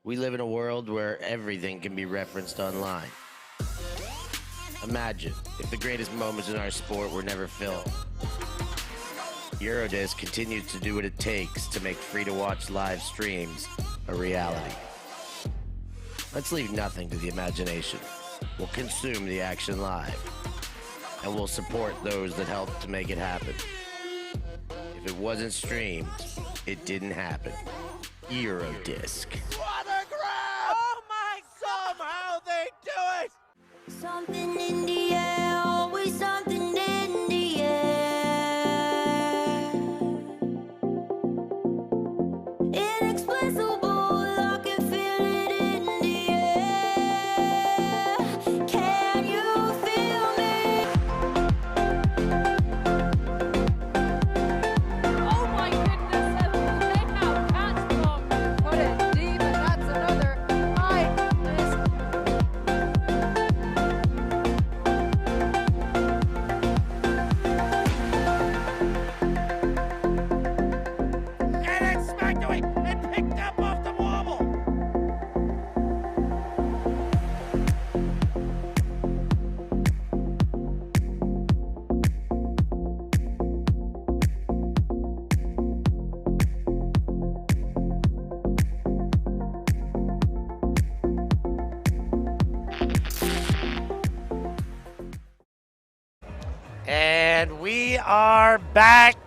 We live in a world where everything can be referenced online. Imagine if the greatest moments in our sport were never filmed. Eurodisc continues to do what it takes to make free-to-watch live streams a reality. Let's leave nothing to the imagination. We'll consume the action live, and we'll support those that helped to make it happen. If it wasn't streamed, it didn't happen. Eurodisc. What a grab! Oh my! Somehow they do it! Something in the air, always something in the air. Inexplicable, I can feel it in the air. Can you feel me? Oh my goodness, a laydown catch block. Put it deep, and that's another high. And it's smacked away and picked up off the wobble. And we are back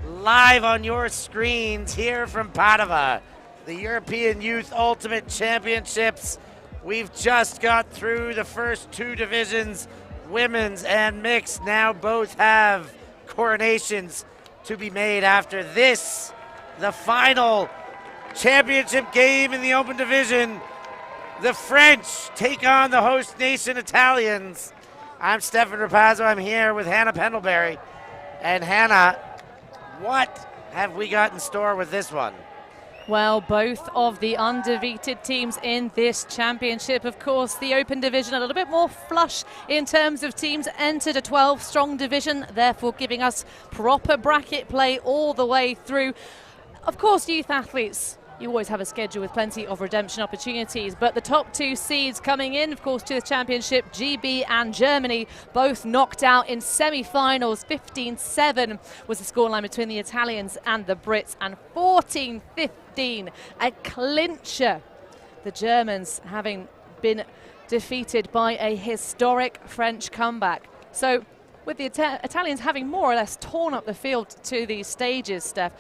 live on your screens here from Padova, the European Youth Ultimate Championships. We've just got through the first two divisions, women's and mixed. Now both have coronations to be made after this, the final championship game in the open division. The French take on the host nation Italians. I'm Stefan Rapazzo. I'm here with Hannah Pendlebury. And Hannah, what have we got in store with this one? Well, both of the undefeated teams in this championship. Of course, the open division a little bit more flush in terms of teams entered, a 12-strong division, therefore giving us proper bracket play all the way through. Of course, youth athletes, you always have a schedule with plenty of redemption opportunities, but the top two seeds coming in, of course, to the championship, GB and Germany, both knocked out in semi-finals. 15-7 was the scoreline between the Italians and the Brits, and 14-15, a clincher. The Germans having been defeated by a historic French comeback. So with the Italians having more or less torn up the field to these stages, Steph,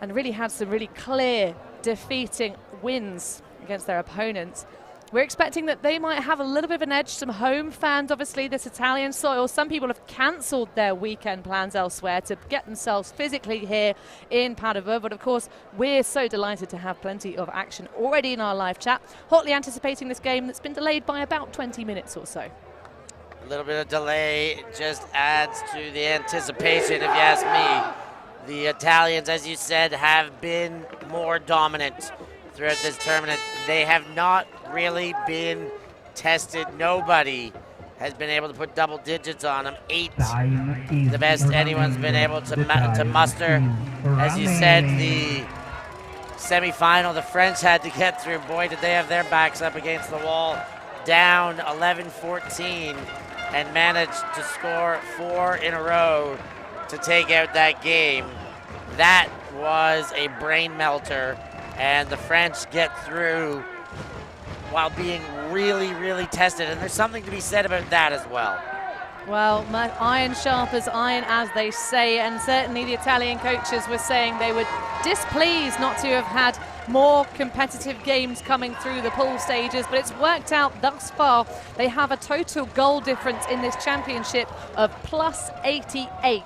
and really had some really clear defeating wins against their opponents, we're expecting that they might have a little bit of an edge. Some home fans, obviously, this Italian soil. Some people have cancelled their weekend plans elsewhere to get themselves physically here in Padova. But of course, we're so delighted to have plenty of action already in our live chat. Hotly anticipating this game that's been delayed by about 20 minutes or so. A little bit of delay just adds to the anticipation, if you ask me. The Italians, as you said, have been more dominant throughout this tournament. They have not really been tested. Nobody has been able to put double digits on them. 8, the best anyone's been able to muster. As you said, the semi-final, the French had to get through. Boy, did they have their backs up against the wall. Down 11-14 and managed to score 4 in a row to take out that game. That was a brain melter, and the French get through while being really, really tested, and there's something to be said about that as well. Well, iron sharp as iron, as they say, and certainly the Italian coaches were saying they were displeased not to have had more competitive games coming through the pool stages, but it's worked out thus far. They have a total goal difference in this championship of plus 88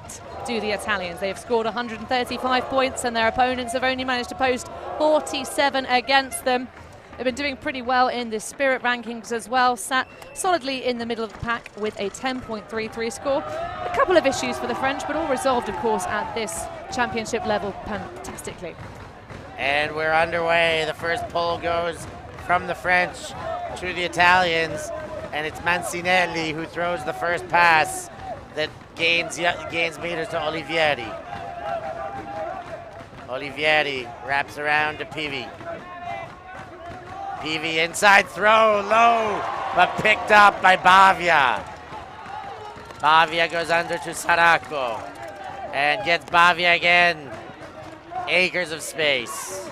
to the Italians. They have scored 135 points, and their opponents have only managed to post 47 against them. They've been doing pretty well in the Spirit rankings as well, sat solidly in the middle of the pack with a 10.33 score. A couple of issues for the French, but all resolved, of course, at this championship level fantastically. And we're underway. The first pull goes from the French to the Italians, and it's Mancinelli who throws the first pass that gains meters to Olivieri. Olivieri wraps around to Pivi. Peavy inside throw, low, but picked up by Bavia. Bavia goes under to Saracco and gets Bavia again. Acres of space.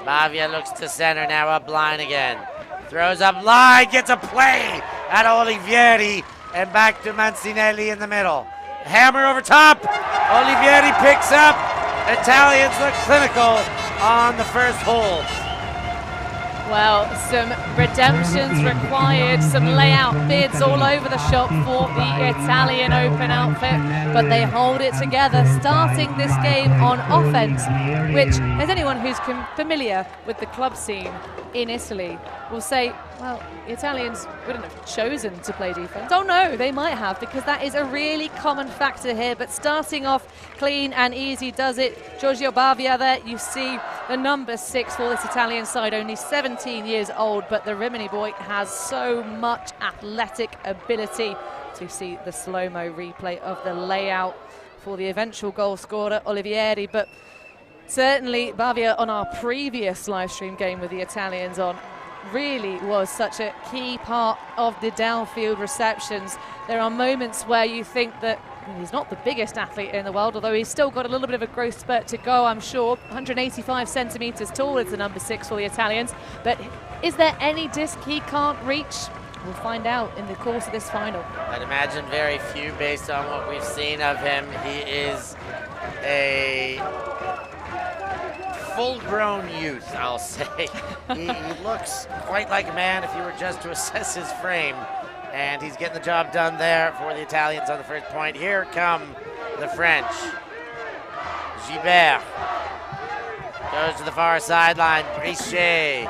Bavia looks to center, now up line again. Throws up line, gets a play at Olivieri, and back to Mancinelli in the middle. Hammer over top. Olivieri picks up. Italians look clinical on the first hole. Well, some redemptions required, some layout bids all over the shop for the Italian Open outfit, but they hold it together, starting this game on offense, which, as anyone who's familiar with the club scene in Italy will say, well, the Italians wouldn't have chosen to play defense. Oh no, they might have, because that is a really common factor here, but starting off clean and easy does it. Giorgio Bavia there, you see the number 6 for this Italian side, only 17 years old, but the Rimini boy has so much athletic ability. To see the slow-mo replay of the layout for the eventual goal scorer, Olivieri, but certainly Bavia on our previous live stream game with the Italians on really was such a key part of the downfield receptions. There are moments where you think that he's not the biggest athlete in the world, although he's still got a little bit of a growth spurt to go, I'm sure. 185 centimetres tall is the number 6 for the Italians. But is there any disc he can't reach? We'll find out in the course of this final. I'd imagine very few based on what we've seen of him. He is a full-grown youth, I'll say. he looks quite like a man if you were just to assess his frame. And he's getting the job done there for the Italians on the first point. Here come the French. Gibert goes to the far sideline. Brichet,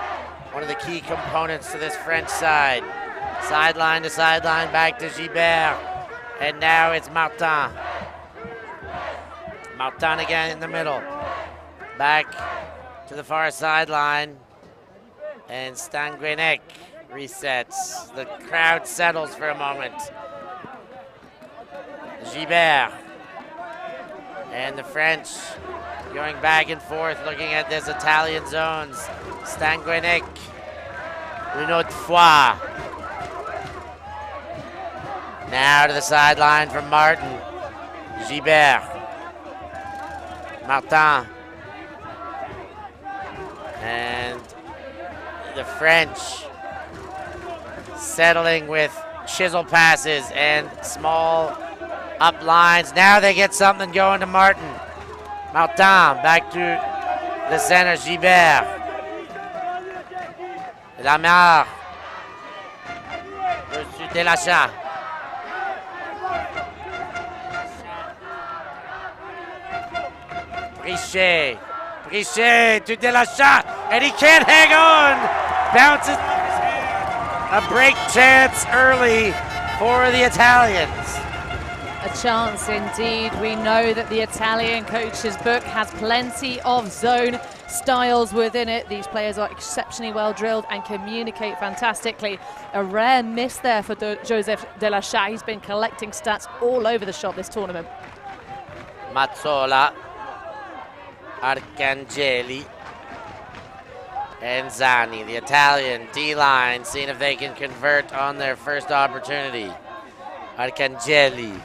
one of the key components to this French side. Sideline to sideline, back to Gibert. And now it's Martin. Martin again in the middle. Back to the far sideline. And Stanguenec resets. The crowd settles for a moment. Gibert. And the French going back and forth, looking at this Italian zones. Stanguenec. Une autre fois. Now to the sideline from Martin. Gibert. Martin. And the French settling with chisel passes and small up lines. Now they get something going to Martin. Martin back to the center, Gibert. Lamar. Dessus Delachat. Brichet. Brichet to Delachat, and he can't hang on. Bounces. A break chance early for the Italians. A chance indeed. We know that the Italian coach's book has plenty of zone styles within it. These players are exceptionally well drilled and communicate fantastically. A rare miss there for Joseph Delachat. He's been collecting stats all over the shop this tournament. Mazzola, Arcangeli, and Zani, the Italian D-line, seeing if they can convert on their first opportunity. Arcangeli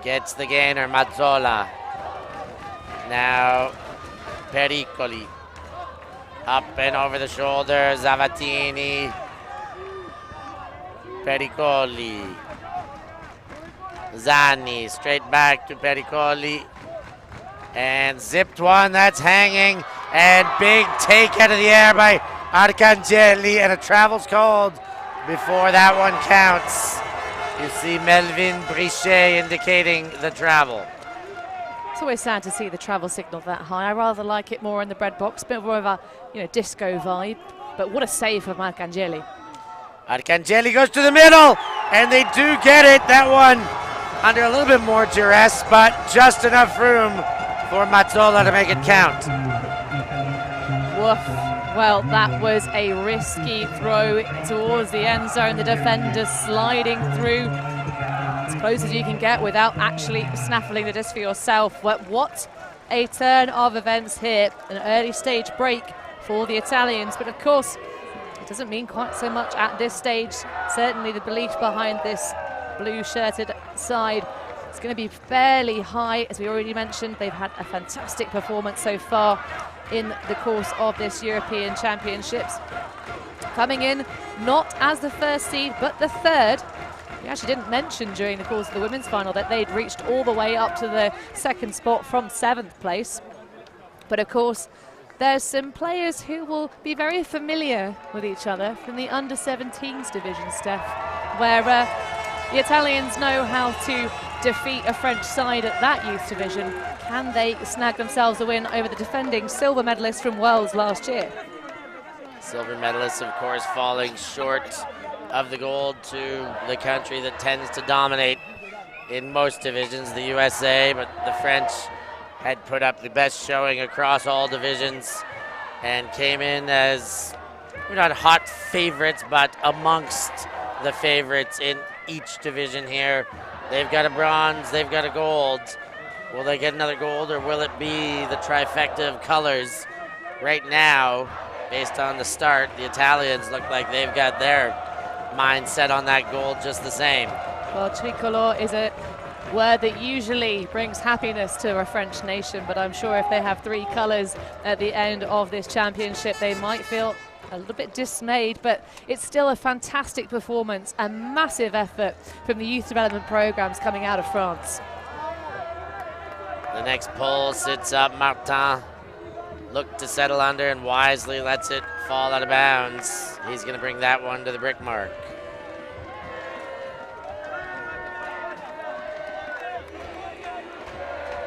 gets the gainer, Mazzola. Now Pericoli, up and over the shoulder, Zavatini, Pericoli, Zani, straight back to Pericoli, and zipped one, that's hanging, and big take out of the air by Arcangeli, and a travel's called before that one counts. You see Melvin Brichet indicating the travel. It's always sad to see the travel signal that high. I rather like it more in the bread box, a bit more of a disco vibe. But what a save from Arcangeli. Arcangeli goes to the middle, and they do get it. That one under a little bit more duress, but just enough room for Mazzola to make it count. Woof. Well, that was a risky throw towards the end zone. The defender sliding through as close as you can get without actually snaffling the disc for yourself. What a turn of events here. An early stage break for the Italians. But of course, it doesn't mean quite so much at this stage. Certainly the belief behind this blue-shirted side is going to be fairly high. As we already mentioned, they've had a fantastic performance so far in the course of this European Championships. Coming in not as the first seed, but the third. We actually didn't mention during the course of the women's final that they'd reached all the way up to the second spot from 7th place. But of course, there's some players who will be very familiar with each other from the under-17s division, Steph, where the Italians know how to defeat a French side at that youth division. Can they snag themselves a win over the defending silver medalists from Worlds last year? Silver medalists, of course, falling short of the gold to the country that tends to dominate in most divisions, the USA, but the French had put up the best showing across all divisions and came in as, not hot favorites, but amongst the favorites in each division here. They've got a bronze, they've got a gold. Will they get another gold, or will it be the trifecta of colors? Right now, based on the start, the Italians look like they've got their mind set on that gold just the same. Well, tricolore is a word that usually brings happiness to a French nation, but I'm sure if they have 3 colours at the end of this championship, they might feel a little bit dismayed, but it's still a fantastic performance, a massive effort from the youth development programs coming out of France. The next pole sits up. Martin looked to settle under and wisely lets it fall out of bounds. He's going to bring that one to the brick mark.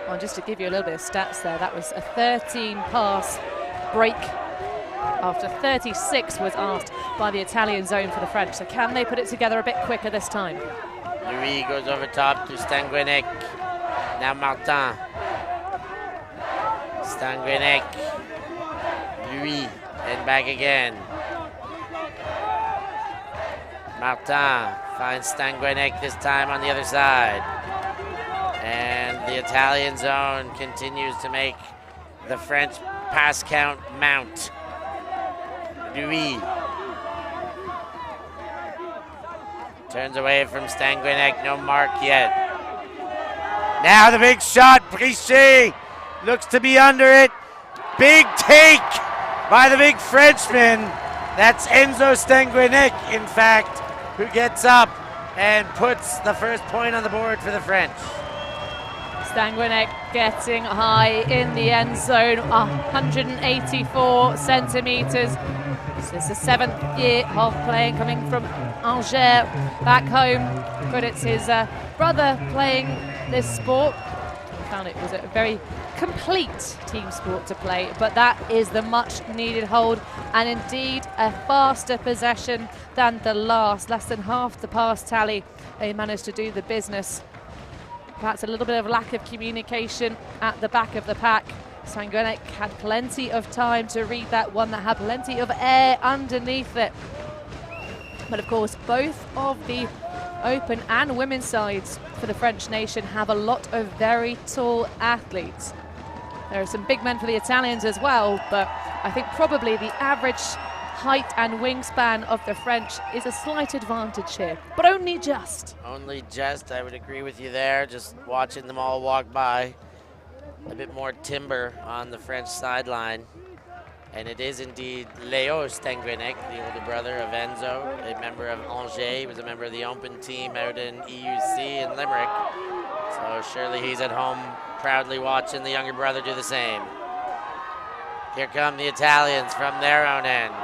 Well, just to give you a little bit of stats there, that was a 13-pass break after 36 was asked by the Italian zone for the French. So can they put it together a bit quicker this time? Louis goes over top to Stanguenec. Now Martin. Stanguenec. Louis. And back again. Martin finds Stanguenec this time on the other side. And the Italian zone continues to make the French pass count mount. Louis turns away from Stanguenec, no mark yet. Now the big shot, Brichet looks to be under it. Big take by the big Frenchman. That's Enzo Stanguenec, in fact, who gets up and puts the first point on the board for the French. Stanguenec getting high in the end zone, 184 centimetres. This is the 7th year of playing, coming from Angers back home. But it's his brother playing this sport. He found it was a very complete team sport to play, but that is the much needed hold, and indeed a faster possession than the last. Less than half the pass tally. They managed to do the business. Perhaps a little bit of lack of communication at the back of the pack. Stanguenec had plenty of time to read that one, that had plenty of air underneath it. But of course, both of the open and women's sides for the French nation have a lot of very tall athletes. There are some big men for the Italians as well, but I think probably the average height and wingspan of the French is a slight advantage here, but only just. Only just, I would agree with you there, just watching them all walk by. A bit more timber on the French sideline. And it is indeed Léo Stanguenec, the older brother of Enzo, a member of Angers. He was a member of the open team out in EYUC in Limerick. So surely he's at home proudly watching the younger brother do the same. Here come the Italians from their own end.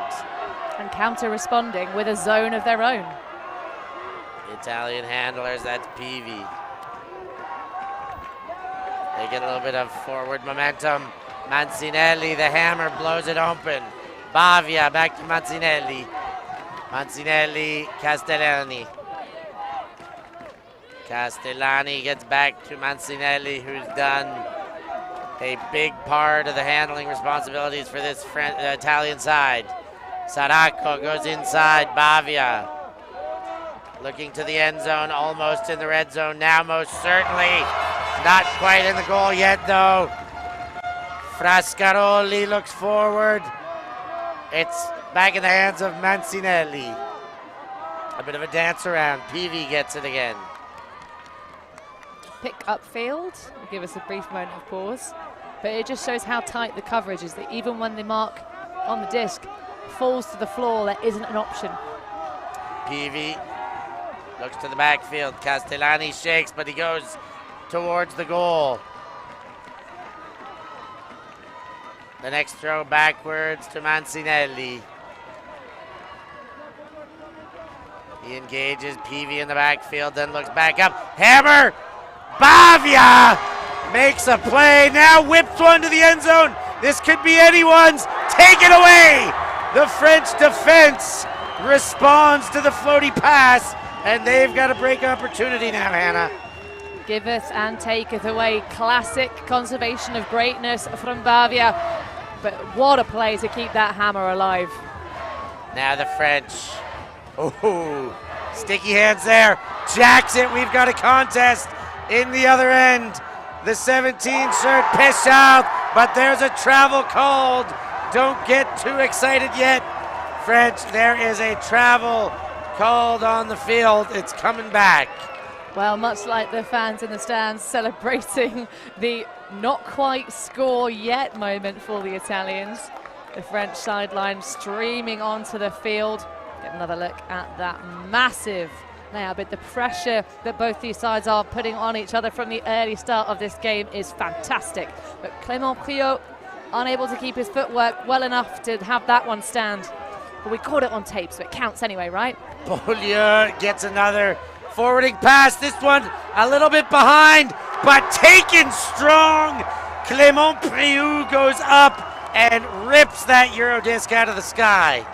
And counter-responding with a zone of their own. The Italian handlers, that's Peavy. They get a little bit of forward momentum. Mancinelli, the hammer, blows it open. Bavia back to Mancinelli. Mancinelli, Castellani. Castellani gets back to Mancinelli, who's done a big part of the handling responsibilities for this Italian side. Saracco goes inside, Bavia. Looking to the end zone, almost in the red zone now, most certainly. Not quite in the goal yet, though. Frascaroli looks forward. It's back in the hands of Mancinelli. A bit of a dance around. Peavy gets it again. Pick upfield. Give us a brief moment of pause. But it just shows how tight the coverage is, that even when the mark on the disc falls to the floor, there isn't an option. Peavy looks to the backfield. Castellani shakes, but he goes towards the goal. The next throw backwards to Mancinelli. He engages Peavy in the backfield, then looks back up. Hammer! Bavia makes a play, now whips one to the end zone. This could be anyone's. Take it away! The French defense responds to the floaty pass, and they've got a break opportunity now, Hannah. Giveth and taketh away. Classic conservation of greatness from Bavia. But what a play to keep that hammer alive. Now the French. Oh, sticky hands there. Jacks it. We've got a contest in the other end. The 17 shirt pissed out, but there's a travel called. Don't get too excited yet, French. There is a travel called on the field. It's coming back. Well, much like the fans in the stands celebrating the not quite score yet moment for the Italians. The French sideline streaming onto the field. Get another look at that massive now, but the pressure that both these sides are putting on each other from the early start of this game is fantastic. But Clément Priault unable to keep his footwork well enough to have that one stand. But we caught it on tape, so it counts anyway, right? Beaulieu gets another forwarding pass. This one a little bit behind, but taken strong. Clément Priault goes up and rips that Eurodisc out of the sky.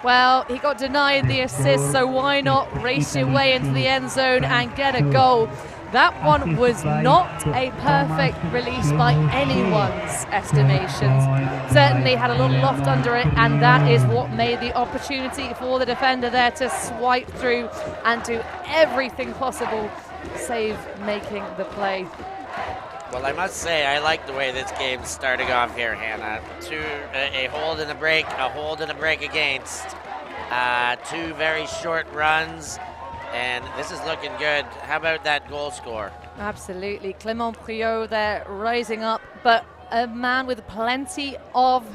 Well, he got denied the assist, so why not race your way into the end zone and get a goal? That one was not a perfect release by anyone's estimations. Certainly had a little loft under it, and that is what made the opportunity for the defender there to swipe through and do everything possible, save making the play. Well, I must say, I like the way this game's starting off here, Hannah. A hold and a break, a hold and a break against. Two very short runs, and this is looking good. How about that goal score? Absolutely. Clément Priault there rising up, but a man with plenty of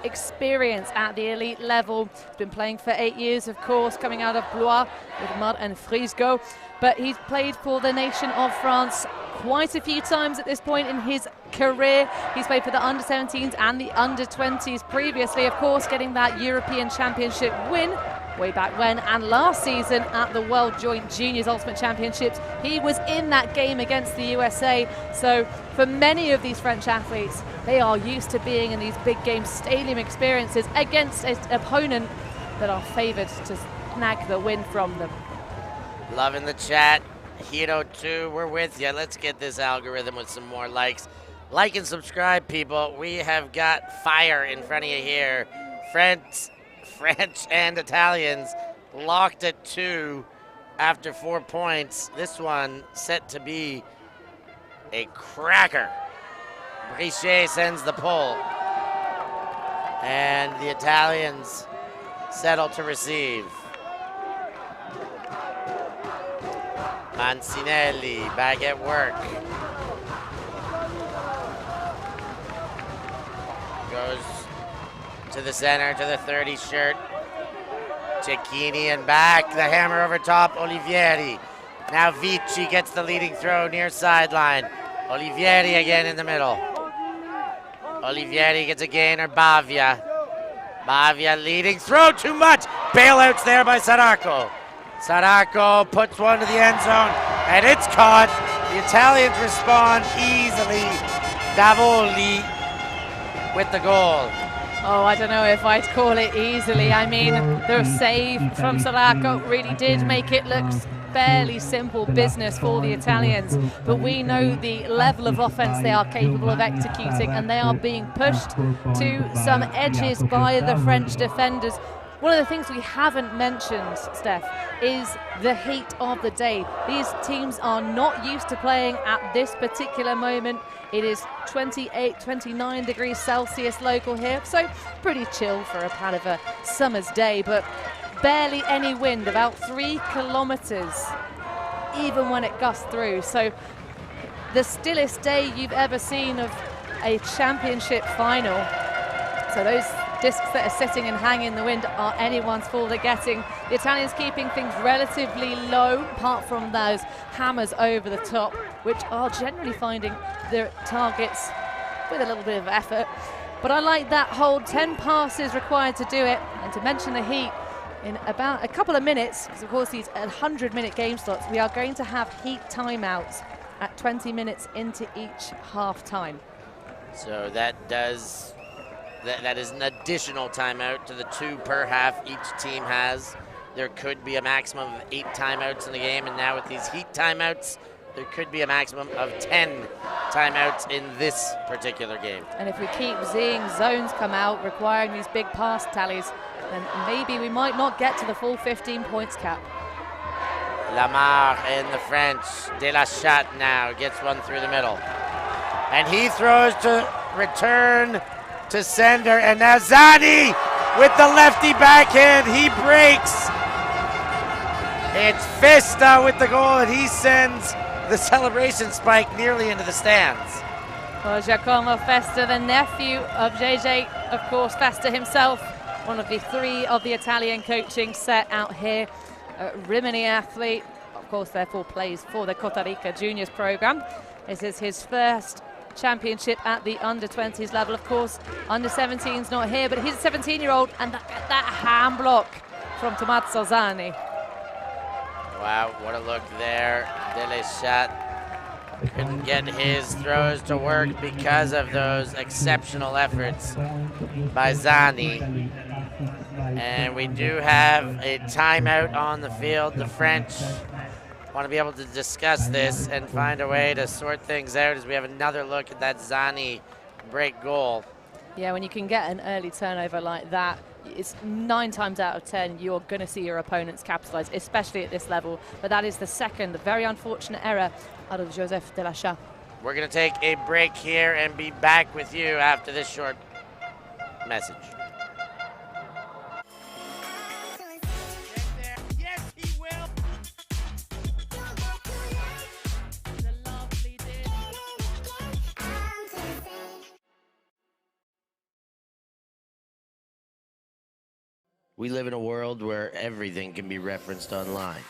experience at the elite level. He's been playing for 8 years, of course, coming out of Blois with Mud and Frisgo, but he's played for the nation of France quite a few times at this point in his career. He's played for the under-17s and the under-20s previously, of course, getting that European Championship win way back when, and last season at the World Joint Juniors Ultimate Championships, he was in that game against the USA. So for many of these French athletes, they are used to being in these big game stadium experiences against an opponent that are favoured to snag the win from them. Loving the chat. Hito 2, we're with you. Let's get this algorithm with some more likes. Like and subscribe, people. We have got fire in front of you here. French and Italians locked at 2 after 4 points. This one set to be a cracker. Brichet sends the pull. And the Italians settle to receive. Mancinelli back at work. Goes to the center, to the 30 shirt. Cecchini and back, the hammer over top, Olivieri. Now Vici gets the leading throw near sideline. Olivieri again in the middle. Olivieri gets a gainer, Bavia. Bavia leading throw, too much. Bailouts there by Saracco. Saracco puts one to the end zone, and it's caught. The Italians respond easily. Davoli with the goal. Oh, I don't know if I'd call it easily. I mean, the save from Saracco really did make it look fairly simple business for the Italians, but we know the level of offense they are capable of executing, and they are being pushed to some edges by the French defenders. one of the things we haven't mentioned, Steph, is the heat of the day. These teams are not used to playing at this particular moment. It is 28, 29 degrees Celsius local here, so pretty chill for a Padova summer's day, but barely any wind, about 3 kilometers, even when it gusts through. So the stillest day you've ever seen of a championship final. So those discs that are sitting and hanging in the wind are anyone's fault they're getting. The Italians keeping things relatively low, apart from those hammers over the top, which are generally finding their targets with a little bit of effort. But I like that hold, 10 passes required to do it, and to mention the heat, in about a couple of minutes, because of course these 100-minute game slots, we are going to have heat timeouts at 20 minutes into each half time. So that is an additional timeout to the 2 per half each team has. There could be a maximum of 8 timeouts in the game, and now with these heat timeouts, there could be a maximum of 10 timeouts in this particular game. And if we keep seeing zones come out requiring these big pass tallies, then maybe we might not get to the full 15 points cap. Lamar in the French. De La Chatte now gets one through the middle. And he throws to return to sender. And now Zani with the lefty backhand. He breaks. It's Festa with the goal, and he sends the celebration spike nearly into the stands. Well, Giacomo Festa, the nephew of JJ, of course, Festa himself, one of the 3 of the Italian coaching set out here. Rimini athlete, of course, therefore plays for the Costa Rica Juniors program. This is his first championship at the under-20s level. Of course, under-17's not here, but he's a 17-year-old, and that hand block from Tommaso Zani. Wow, what a look there. De La Chatte couldn't get his throws to work because of those exceptional efforts by Zani. And we do have a timeout on the field. The French want to be able to discuss this and find a way to sort things out as we have another look at that Zani break goal. Yeah, when you can get an early turnover like that, it's 9 times out of 10 you're going to see your opponents capitalize, especially at this level. But that is the second very unfortunate error out of Joseph De La Chatte. We're going to take a break here and be back with you after this short message. We live in a world where everything can be referenced online.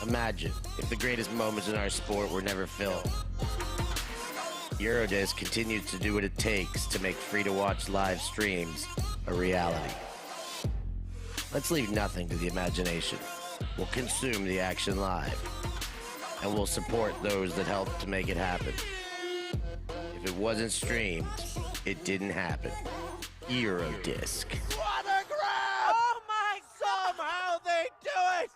Imagine if the greatest moments in our sport were never filmed. Eurodisc continues to do what it takes to make free-to-watch live streams a reality. Let's leave nothing to the imagination. We'll consume the action live, and we'll support those that help to make it happen. If it wasn't streamed, it didn't happen. Eurodisc. Oh my, somehow they do it!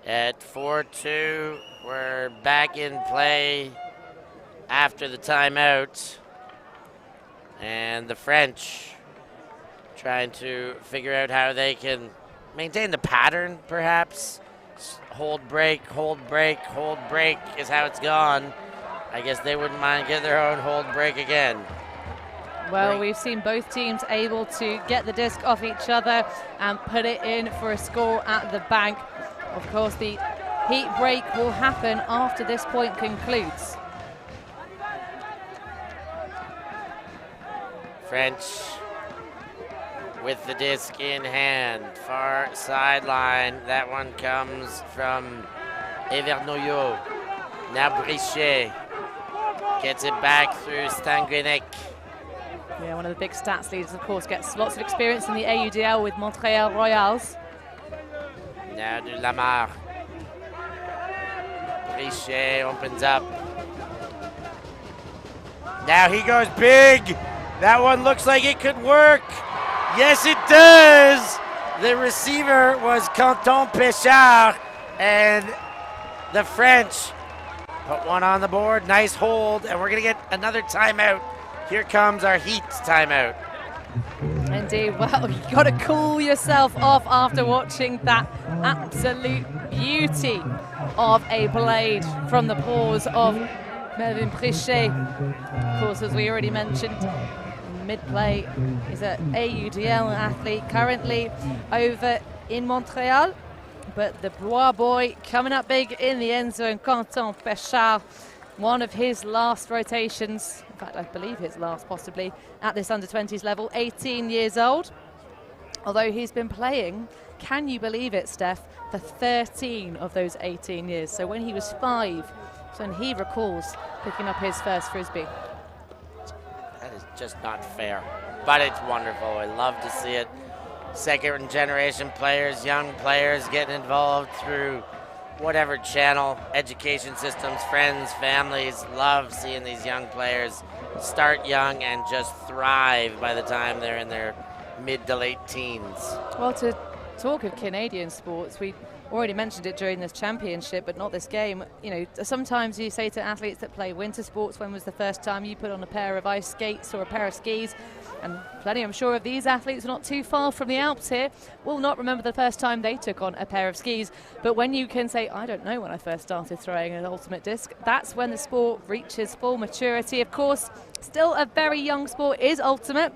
At 4-2, we're back in play after the timeout. And the French trying to figure out how they can maintain the pattern, perhaps. Hold, break, hold, break, hold, break is how it's gone. I guess they wouldn't mind getting their own hold, break again. Well, we've seen both teams able to get the disc off each other and put it in for a score at the bank. Of course, the heat break will happen after this point concludes. French with the disc in hand, far sideline. That one comes from Evernoyo. Now Brichet gets it back through Stanguenec. Yeah, one of the big stats leaders, of course, gets lots of experience in the AUDL with Montreal Royals. Now to Lamar. Richet opens up. Now he goes big. That one looks like it could work. Yes, it does. The receiver was Canton Péchard, and the French put one on the board. Nice hold, and we're going to get another timeout. Here comes our Heat timeout. Indeed, well, you got to cool yourself off after watching that absolute beauty of a blade from the paws of Melvin Prichet. Of course, as we already mentioned, mid-play is an AUDL athlete currently over in Montreal, but the Bois boy coming up big in the end zone, Canton Péchard, one of his last rotations, in fact I believe his last possibly, at this under-20s level, 18 years old. Although he's been playing, can you believe it, Steph, for 13 of those 18 years. So when he was 5, so when he recalls picking up his first Frisbee. That is just not fair, but it's wonderful. I love to see it. Second generation players, young players getting involved through whatever channel, education systems, friends, families. Love seeing these young players start young and just thrive by the time they're in their mid to late teens. Well, to talk of Canadian sports, we already mentioned it during this championship, but not this game. You know, sometimes you say to athletes that play winter sports, when was the first time you put on a pair of ice skates or a pair of skis? And plenty, I'm sure, of these athletes not too far from the Alps here will not remember the first time they took on a pair of skis. But when you can say, I don't know when I first started throwing an ultimate disc, that's when the sport reaches full maturity. Of course, still a very young sport is ultimate,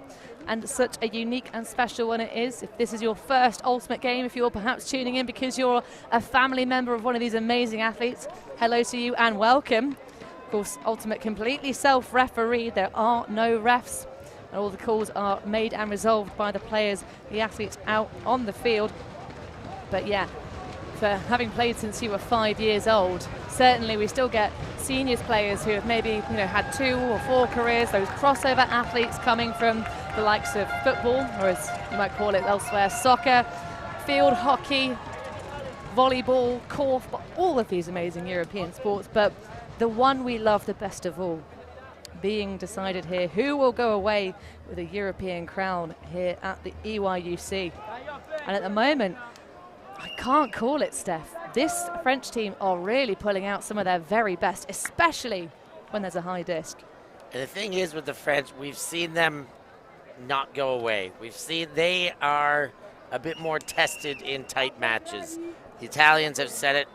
and such a unique and special one it is. If this is your first ultimate game, if you're perhaps tuning in because you're a family member of one of these amazing athletes, hello to you and welcome. Of course, ultimate completely self-refereed. There are no refs. And all the calls are made and resolved by the players, the athletes out on the field. But yeah, for having played since you were 5 years old, certainly we still get seniors players who have maybe had 2 or 4 careers, those crossover athletes coming from the likes of football, or as you might call it elsewhere, soccer, field hockey, volleyball, korfball, all of these amazing European sports. But the one we love the best of all, being decided here, who will go away with a European crown here at the EYUC. And at the moment, I can't call it, Steph. This French team are really pulling out some of their very best, especially when there's a high disc. And the thing is with the French, we've seen them not go away. We've seen they are a bit more tested in tight matches. The Italians have said it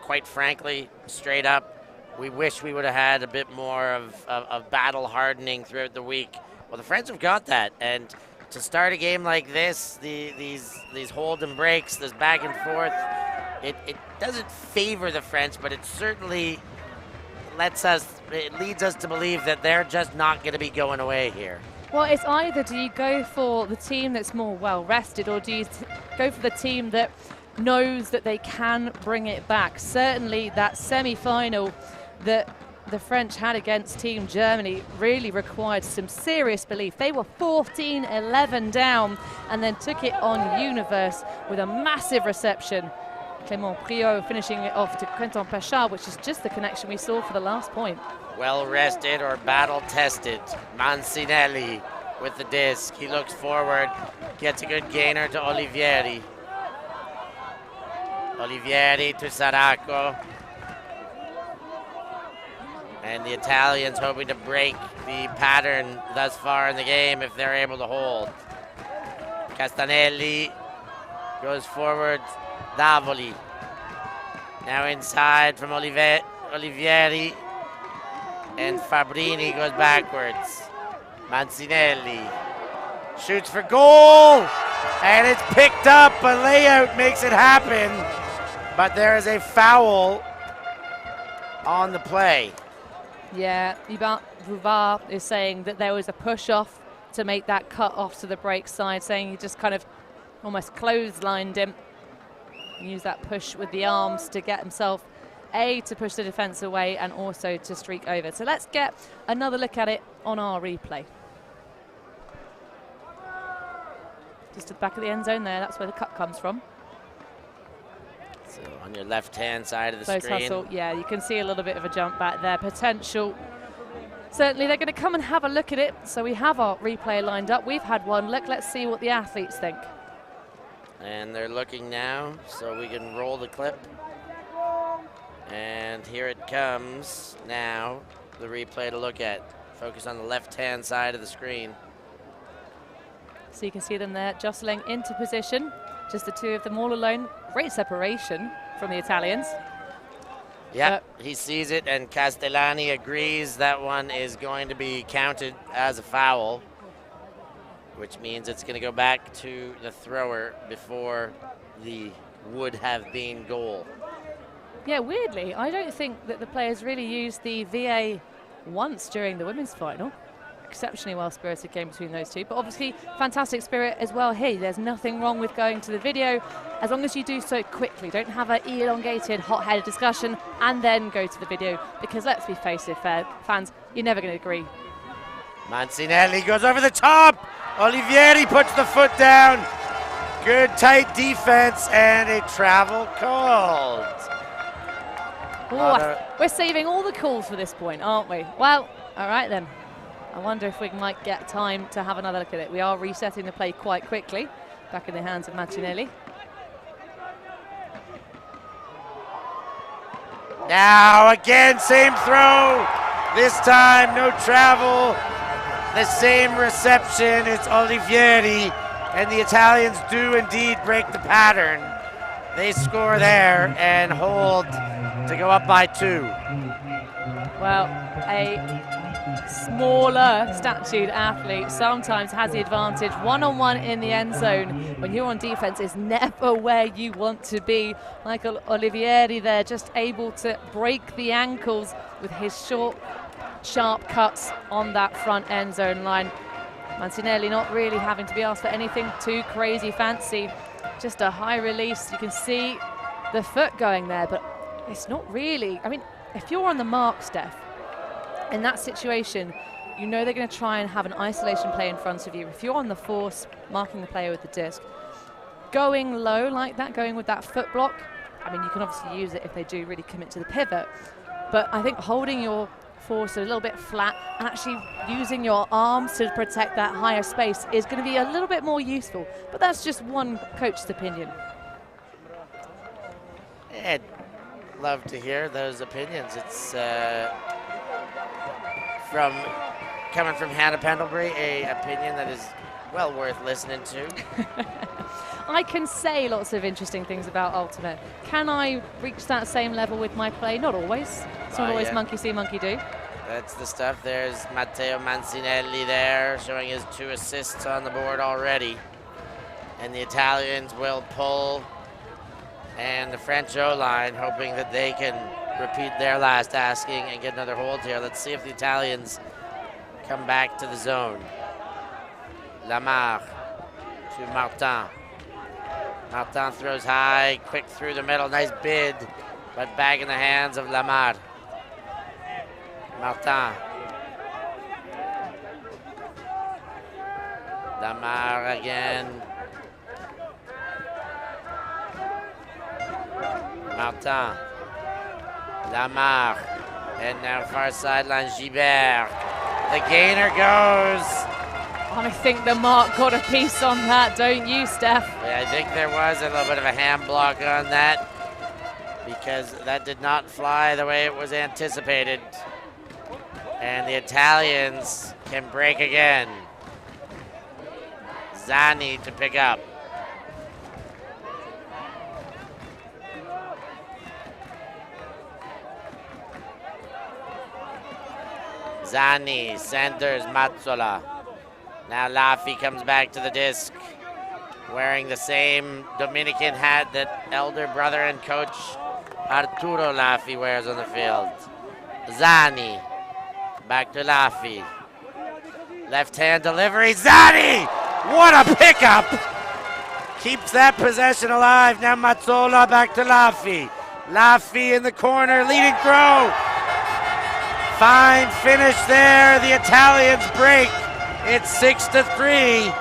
quite frankly, straight up. We wish we would have had a bit more of battle hardening throughout the week. Well, the French have got that, and to start a game like this, these hold and breaks, this back and forth, it doesn't favor the French, but it certainly leads us to believe that they're just not going to be going away here. Well, it's either do you go for the team that's more well rested, or do you go for the team that knows that they can bring it back? Certainly that semi-final that the French had against Team Germany really required some serious belief. They were 14-11 down and then took it on Universe with a massive reception. Clément Priot finishing it off to Canton Péchard, which is just the connection we saw for the last point. Well rested or battle tested. Mancinelli with the disc. He looks forward, gets a good gainer to Olivieri. Olivieri to Saracco. And the Italians hoping to break the pattern thus far in the game if they're able to hold. Castanelli goes forward. Davoli. Now inside from Olivieri. And Fabrini goes backwards. Mancinelli shoots for goal. And it's picked up. A layout makes it happen. But there is a foul on the play. Yeah, Hubert Bouvard is saying that there was a push-off to make that cut off to the break side, saying he just kind of almost clotheslined him. Use that push with the arms to get himself, to push the defence away and also to streak over. So let's get another look at it on our replay. Just at the back of the end zone there, that's where the cut comes from. So on your left-hand side of the Close screen. hustle. Yeah, you can see a little bit of a jump back there. Potential. Certainly, they're going to come and have a look at it. So we have our replay lined up. We've had one look. Let's see what the athletes think. And they're looking now, so we can roll the clip. And here it comes now, the replay to look at. Focus on the left-hand side of the screen. So you can see them there jostling into position. Just the two of them all alone. Great separation from the Italians. Yeah, he sees it, and Castellani agrees that one is going to be counted as a foul, which means it's going to go back to the thrower before the would have been goal. Yeah, weirdly, I don't think that the players really used the VA once during the women's final. Exceptionally well-spirited game between those two, but obviously fantastic spirit as well here. There's nothing wrong with going to the video as long as you do so quickly. Don't have an elongated, hot-headed discussion and then go to the video, because let's be face it, fans, you're never going to agree. Mancinelli goes over the top. Olivieri puts the foot down. Good tight defense and a travel called. Oh, we're saving all the calls for this point, aren't we? Well, all right then. I wonder if we might get time to have another look at it. We are resetting the play quite quickly. Back in the hands of Mancinelli. Now again, same throw. This time, no travel. The same reception. It's Olivieri. And the Italians do indeed break the pattern. They score there and hold to go up by 2. Well, a smaller statued athlete sometimes has the advantage. One-on-one in the end zone when you're on defense is never where you want to be. Michael Olivieri there, just able to break the ankles with his short, sharp cuts on that front end zone line. Mancinelli not really having to be asked for anything too crazy fancy. Just a high release. You can see the foot going there, but it's not really. I mean, if you're on the mark, Steph, in that situation, you know they're going to try and have an isolation play in front of you. If you're on the force, marking the player with the disc, going low like that, going with that foot block, I mean, you can obviously use it if they do really commit to the pivot. But I think holding your force a little bit flat and actually using your arms to protect that higher space is going to be a little bit more useful. But that's just one coach's opinion. I'd love to hear those opinions. It's coming from Hannah Pendlebury, a opinion that is well worth listening to. I can say lots of interesting things about Ultimate. Can I reach that same level with my play? Not always. It's not always monkey see, monkey do. That's the stuff. There's Matteo Mancinelli there, showing his 2 assists on the board already. And the Italians will pull, and the French O-line hoping that they can repeat their last asking and get another hold here. Let's see if the Italians come back to the zone. Lamar to Martin. Martin throws high, quick through the middle, nice bid, but back in the hands of Lamar. Martin. Lamar again. Martin. Lamar. And now far sideline, Gibert. The gainer goes. I think the mark got a piece on that, don't you, Steph? Yeah, I think there was a little bit of a hand block on that because that did not fly the way it was anticipated. And the Italians can break again. Zani to pick up. Zani, Sanders, Mazzola. Now Laffy comes back to the disc, wearing the same Dominican hat that elder brother and coach Arturo Laffy wears on the field. Zani, back to Laffy. Left hand delivery, Zani! What a pickup! Keeps that possession alive. Now Mazzola back to Laffy. Laffy in the corner, leading throw. Fine finish there. The Italians break. It's 6-3.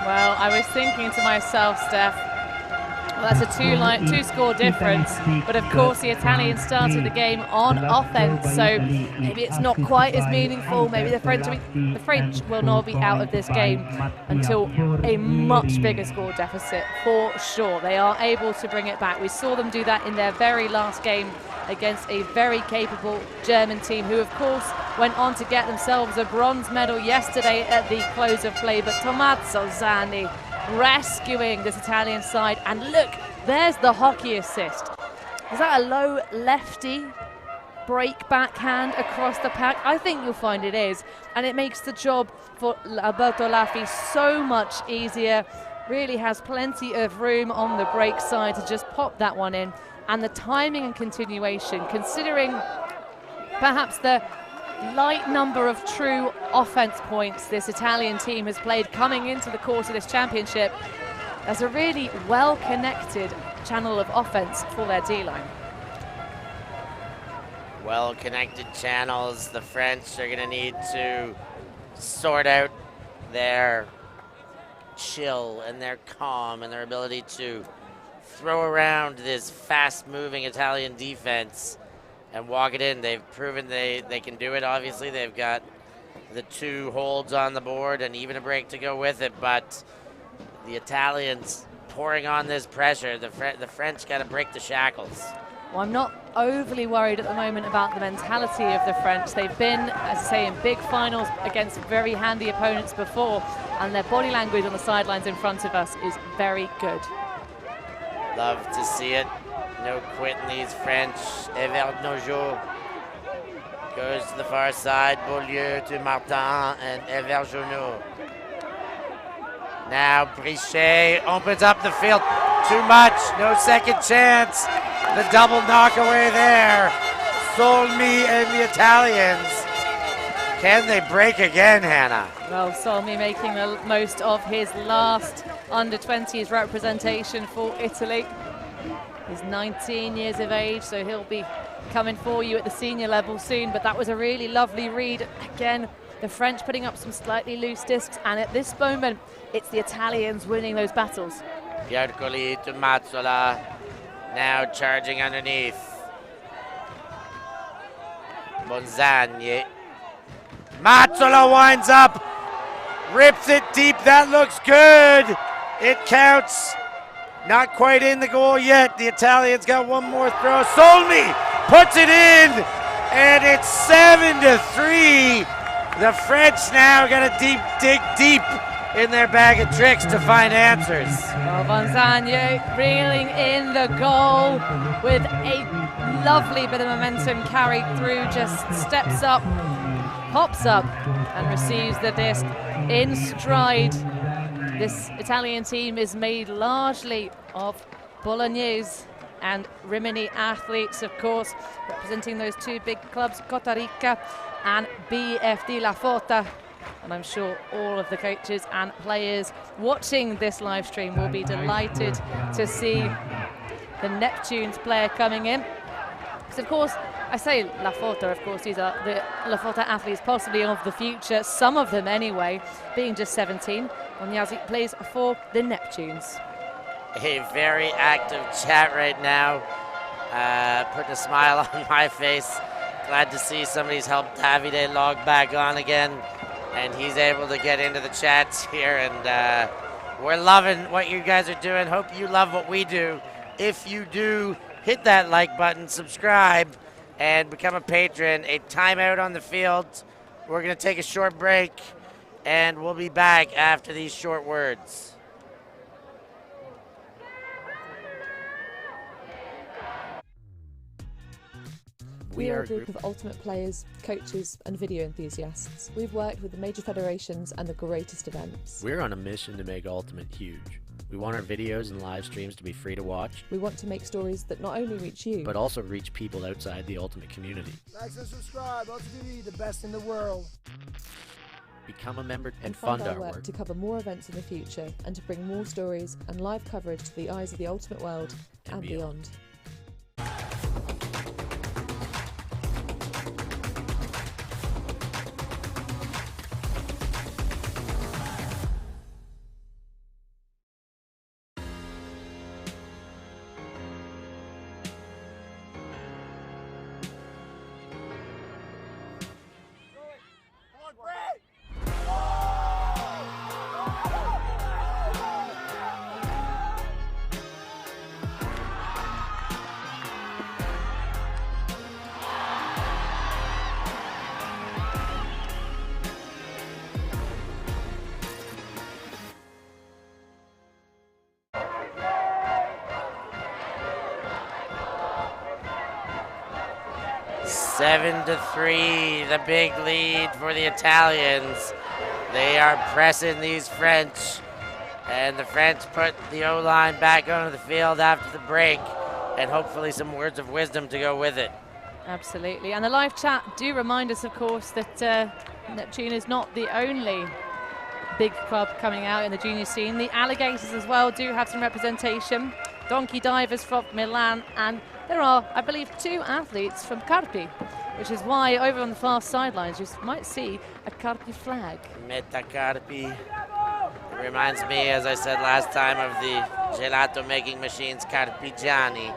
Well, I was thinking to myself, Steph, Well, that's a two-score difference, but of course the Italians started the game on offense, so maybe it's not quite as meaningful. Maybe the French will not be out of this game until a much bigger score deficit, for sure. They are able to bring it back. We saw them do that in their very last game against a very capable German team, who of course went on to get themselves a bronze medal yesterday at the close of play. But Tommaso Zanni rescuing this Italian side, and look, there's the hockey assist. Is that a low lefty break backhand across the pack? I think you'll find it is, and it makes the job for Alberto Laffi so much easier. Really has plenty of room on the break side to just pop that one in, and the timing and continuation, considering perhaps the light number of true offense points this Italian team has played coming into the course of this championship, there's a really well-connected channel of offense for their D-line. Well-connected channels. The French are going to need to sort out their chill and their calm and their ability to throw around this fast-moving Italian defense and walk it in. They've proven they can do it. Obviously, they've got the 2 holds on the board and even a break to go with it, but the Italians pouring on this pressure. The French got to break the shackles. Well, I'm not overly worried at the moment about the mentality of the French. They've been, as I say, in big finals against very handy opponents before, and their body language on the sidelines in front of us is very good. Love to see it. No quitting these French. Evert Nojo goes to the far side. Beaulieu to Martin and Evert Jonot. Now Brichet opens up the field. Too much. No second chance. The double knockaway there. Solmi and the Italians. Can they break again, Hannah? Well, Solmi making the most of his last under-20s representation for Italy. He's 19 years of age, so he'll be coming for you at the senior level soon, but that was a really lovely read. Again, the French putting up some slightly loose discs, and at this moment, it's the Italians winning those battles. Piercoli to Mazzola, now charging underneath. Bonzagni. Mazzola winds up, rips it deep, that looks good. It counts. Not quite in the goal yet. The Italians got one more throw. Solmi puts it in, and it's 7-3. The French now got to dig deep in their bag of tricks to find answers. Well, Bonzagni reeling in the goal with a lovely bit of momentum carried through, just steps up, pops up, and receives the disc in stride. This Italian team is made largely of Bolognese and Rimini athletes, of course, representing those 2 big clubs, Costa Rica and BFD La Fota. And I'm sure all of the coaches and players watching this live stream will be delighted to see the Neptunes player coming in. Because, of course, I say La Fota, of course, these are the La Fota athletes possibly of the future, some of them anyway, being just 17. Onyasi plays for the Neptunes. A very active chat right now. Put a smile on my face. Glad to see somebody's helped Davide log back on again, and he's able to get into the chats here, and we're loving what you guys are doing. Hope you love what we do. If you do, hit that like button, subscribe, and become a patron. A timeout on the field. We're going to take a short break, and we'll be back after these short words. We are a group of ultimate players, coaches and video enthusiasts. We've worked with the major federations and the greatest events. We're on a mission to make Ultimate huge. We want our videos and live streams to be free to watch. We want to make stories that not only reach you, but also reach people outside the Ultimate community. Like and subscribe, ULTI.TV, the best in the world. Become a member and fund fund our work to cover more events in the future and to bring more stories and live coverage to the eyes of the Ultimate world and beyond. 7-3, the big lead for the Italians. They are pressing these French, and the French put the O-line back onto the field after the break, and hopefully some words of wisdom to go with it. Absolutely, and the live chat do remind us, of course, that Neptune is not the only big club coming out in the junior scene. The Alligators as well do have some representation. Donkey Divers from Milan, and there are, I believe, 2 athletes from Carpi, which is why over on the far sidelines you might see a Carpi flag. Meta Carpi. It reminds me, as I said last time, of the gelato making machines Carpigiani.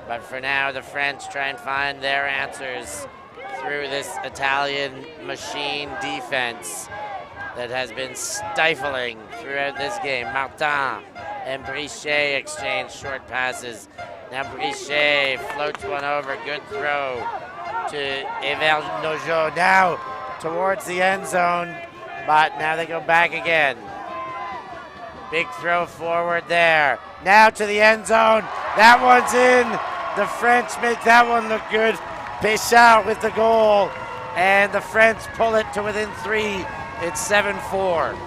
But for now, the French try and find their answers through this Italian machine defense that has been stifling throughout this game. Martin and Brichet exchange short passes. Now Brichet floats one over, good throw to Evel Nojo. Now towards the end zone, but now they go back again. Big throw forward there. Now to the end zone. That one's in. The French make that one look good. Péchard with the goal, and the French pull it to within 3. It's 7-4.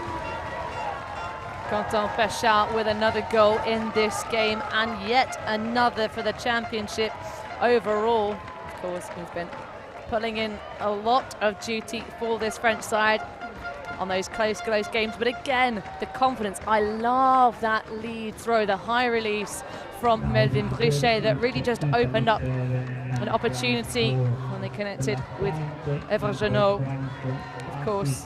Quentin Péchard with another goal in this game, and yet another for the championship overall. Of course, he's been pulling in a lot of duty for this French side on those close games. But again, the confidence. I love that lead throw, the high release from Melvin Brichet that really just opened up an opportunity when they connected with Evergenot. Of course,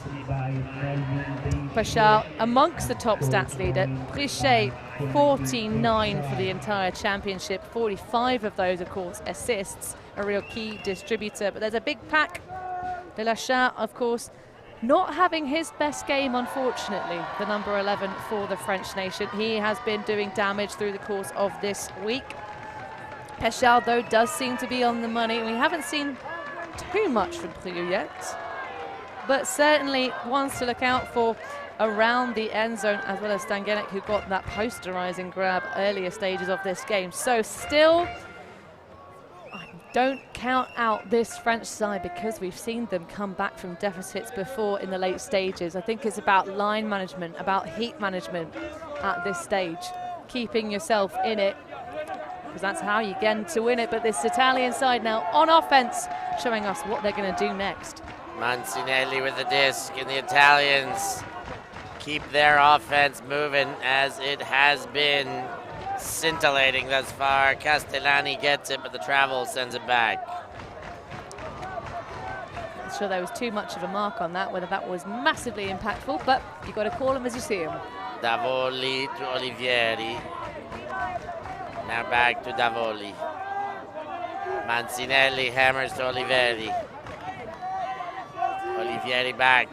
Péchard amongst the top stats leader. Brichet 49 for the entire championship, 45 of those, of course, assists, a real key distributor. But there's a big pack. Delachat, of course, not having his best game, unfortunately, the number 11 for the French nation. He has been doing damage through the course of this week. Péchard, though, does seem to be on the money. We haven't seen too much from Priou yet, but certainly ones to look out for around the end zone, as well as Stangenek, who got that posterizing grab earlier stages of this game. So still, I don't count out this French side because we've seen them come back from deficits before in the late stages. I think it's about line management, about heat management at this stage, keeping yourself in it, because that's how you get to win it. But this Italian side now on offense, showing us what they're going to do next. Mancinelli with the disc, and the Italians keep their offense moving as it has been scintillating thus far. Castellani gets it, but the travel sends it back. I'm sure there was too much of a mark on that, whether that was massively impactful, but you've got to call them as you see them. Davoli to Olivieri. Now back to Davoli. Mancinelli hammers to Olivieri. Olivieri back.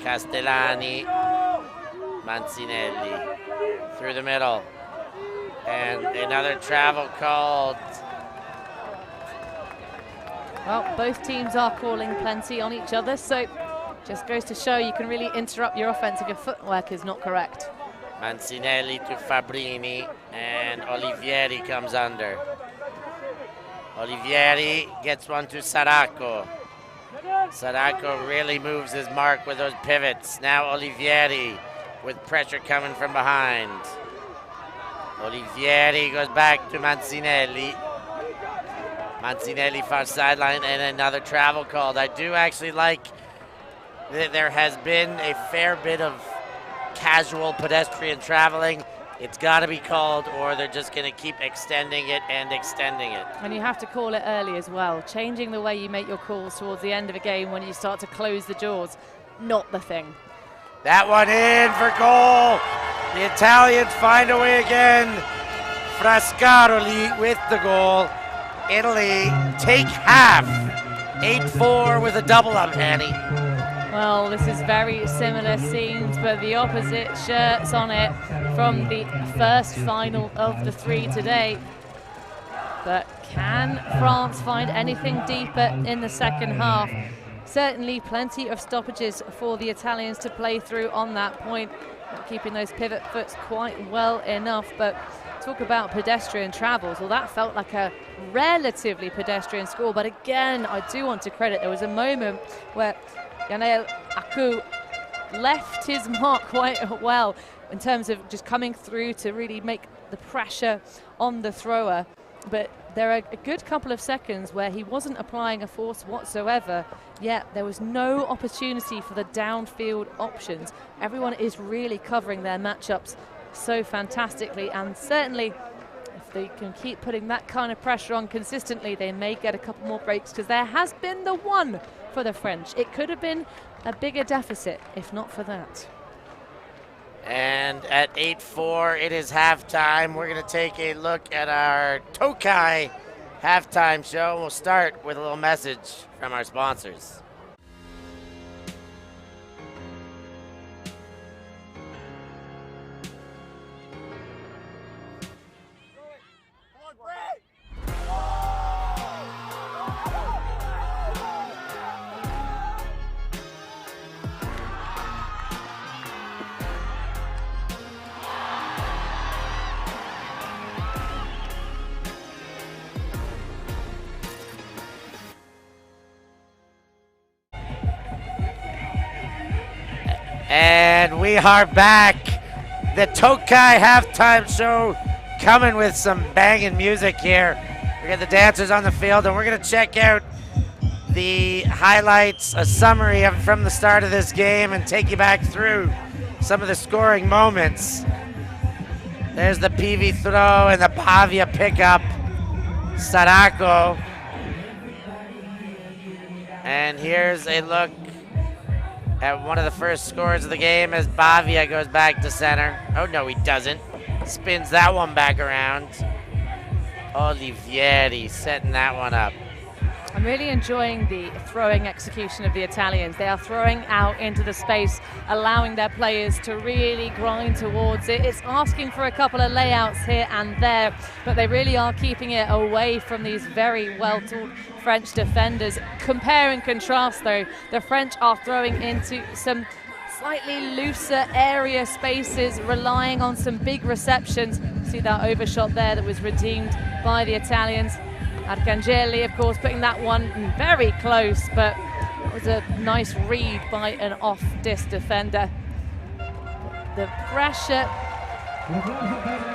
Castellani. Mancinelli through the middle. And another travel called. Well, both teams are calling plenty on each other, so just goes to show you can really interrupt your offense if your footwork is not correct. Mancinelli to Fabrini, and Olivieri comes under. Olivieri gets one to Saracco. Saracco really moves his mark with those pivots. Now Olivieri with pressure coming from behind. Olivieri goes back to Mancinelli. Mancinelli far sideline, and another travel called. I do actually like that there has been a fair bit of casual pedestrian traveling. It's got to be called, or they're just going to keep extending it and extending it. And you have to call it early as well. Changing the way you make your calls towards the end of a game when you start to close the jaws, not the thing. That one in for goal. The Italians find a way again. Frascaroli with the goal. Italy take half. 8-4 with a double up, Annie. Well, this is very similar scenes, but the opposite shirts on it from the first final of the 3 today. But can France find anything deeper in the second half? Certainly plenty of stoppages for the Italians to play through on that point. Keeping those pivot foots quite well enough, but talk about pedestrian travels. Well, that felt like a relatively pedestrian score, but again, I do want to credit, there was a moment where Yanel Aku left his mark quite well in terms of just coming through to really make the pressure on the thrower. But there are a good couple of seconds where he wasn't applying a force whatsoever, yet there was no opportunity for the downfield options. Everyone is really covering their matchups so fantastically, and certainly if they can keep putting that kind of pressure on consistently, they may get a couple more breaks, because there has been the one for the French. It could have been a bigger deficit if not for that. And at 8-4, it is halftime. We're going to take a look at our Tokai halftime show. We'll start with a little message from our sponsors. And we are back. The Tokai halftime show coming with some banging music here. We got the dancers on the field, and we're going to check out the highlights, a summary of from the start of this game, and take you back through some of the scoring moments. There's the PV throw and the Pavia pickup. Sarako. And here's a look at one of the first scores of the game as Bavia goes back to center. Oh, no, he doesn't. Spins that one back around. Olivieri setting that one up. I'm really enjoying the throwing execution of the Italians. They are throwing out into the space, allowing their players to really grind towards it. It's asking for a couple of layouts here and there, but they really are keeping it away from these very well-taught French defenders. Compare and contrast, though, the French are throwing into some slightly looser area spaces, relying on some big receptions. See that overshot there that was redeemed by the Italians. Arcangeli, of course, putting that one very close, but it was a nice read by an off-disc defender. The pressure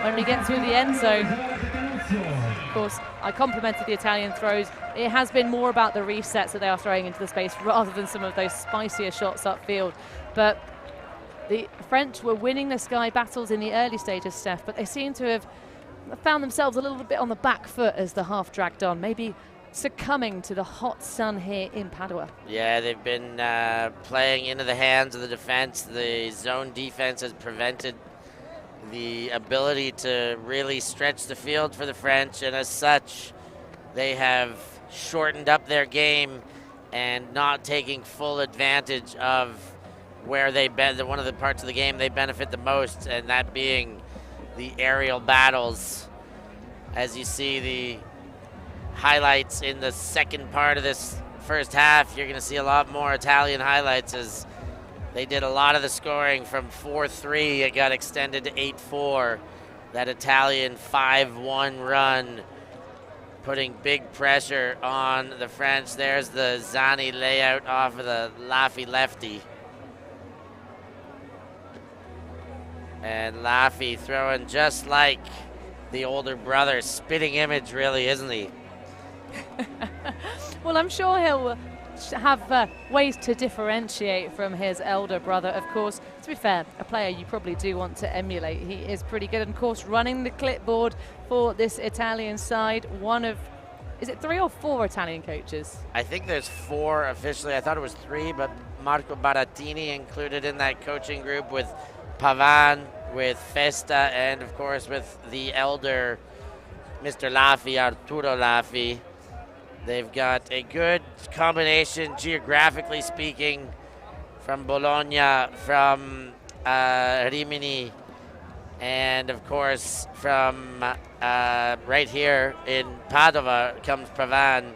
when we get through the end zone. Of course, I complimented the Italian throws. It has been more about the resets that they are throwing into the space rather than some of those spicier shots upfield. But the French were winning the sky battles in the early stages, Steph, but they seem to have found themselves a little bit on the back foot as the half dragged on, maybe succumbing to the hot sun here in Padova. Yeah, they've been playing into the hands of the defense. The zone defense has prevented the ability to really stretch the field for the French, and as such, they have shortened up their game and not taking full advantage of where they one of the parts of the game they benefit the most, and that being the aerial battles. As you see the highlights in the second part of this first half, you're going to see a lot more Italian highlights as they did a lot of the scoring from 4-3. It got extended to 8-4. That Italian 5-1 run putting big pressure on the French. There's the Zani layout off of the Laffy lefty. And Laffy throwing just like the older brother. Spitting image, really, isn't he? Well, I'm sure he'll have ways to differentiate from his elder brother. Of course, to be fair, a player you probably do want to emulate. He is pretty good. And of course, running the clipboard for this Italian side, one of, is it 3 or 4 Italian coaches? I think there's 4 officially. I thought it was 3, but Marco Barattini included in that coaching group with Pavan, with Festa, and of course with the elder Mr. Laffy, Arturo Laffy. They've got a good combination, geographically speaking, from Bologna, from Rimini, and of course from right here in Padova comes Pavan.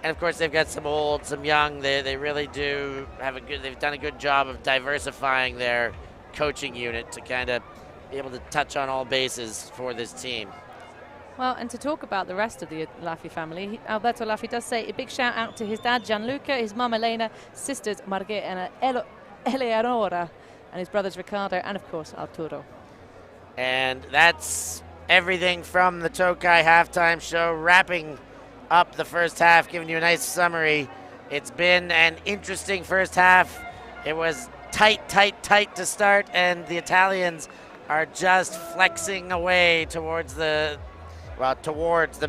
And of course they've got some old, some young. They really do have they've done a good job of diversifying their coaching unit to kind of be able to touch on all bases for this team. Well, and to talk about the rest of the Laffi family, Alberto Laffi does say a big shout out to his dad Gianluca, his mum Elena, sisters Marghe and Eleonora, and his brothers Ricardo and of course Arturo. And that's everything from the Tokai halftime show, wrapping up the first half, giving you a nice summary. It's been an interesting first half. It was tight to start, and the Italians are just flexing away towards the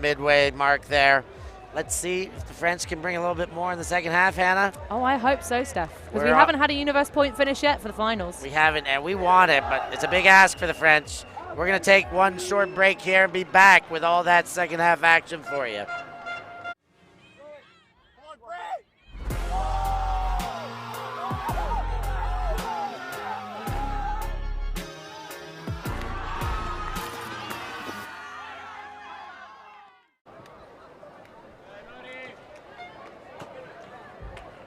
midway mark there. Let's see if the French can bring a little bit more in the second half, Hannah. Oh, I hope so, Steph, because we haven't had a universe point finish yet for the finals. We haven't, and we want it, but it's a big ask for the French. We're going to take one short break here and be back with all that second half action for you.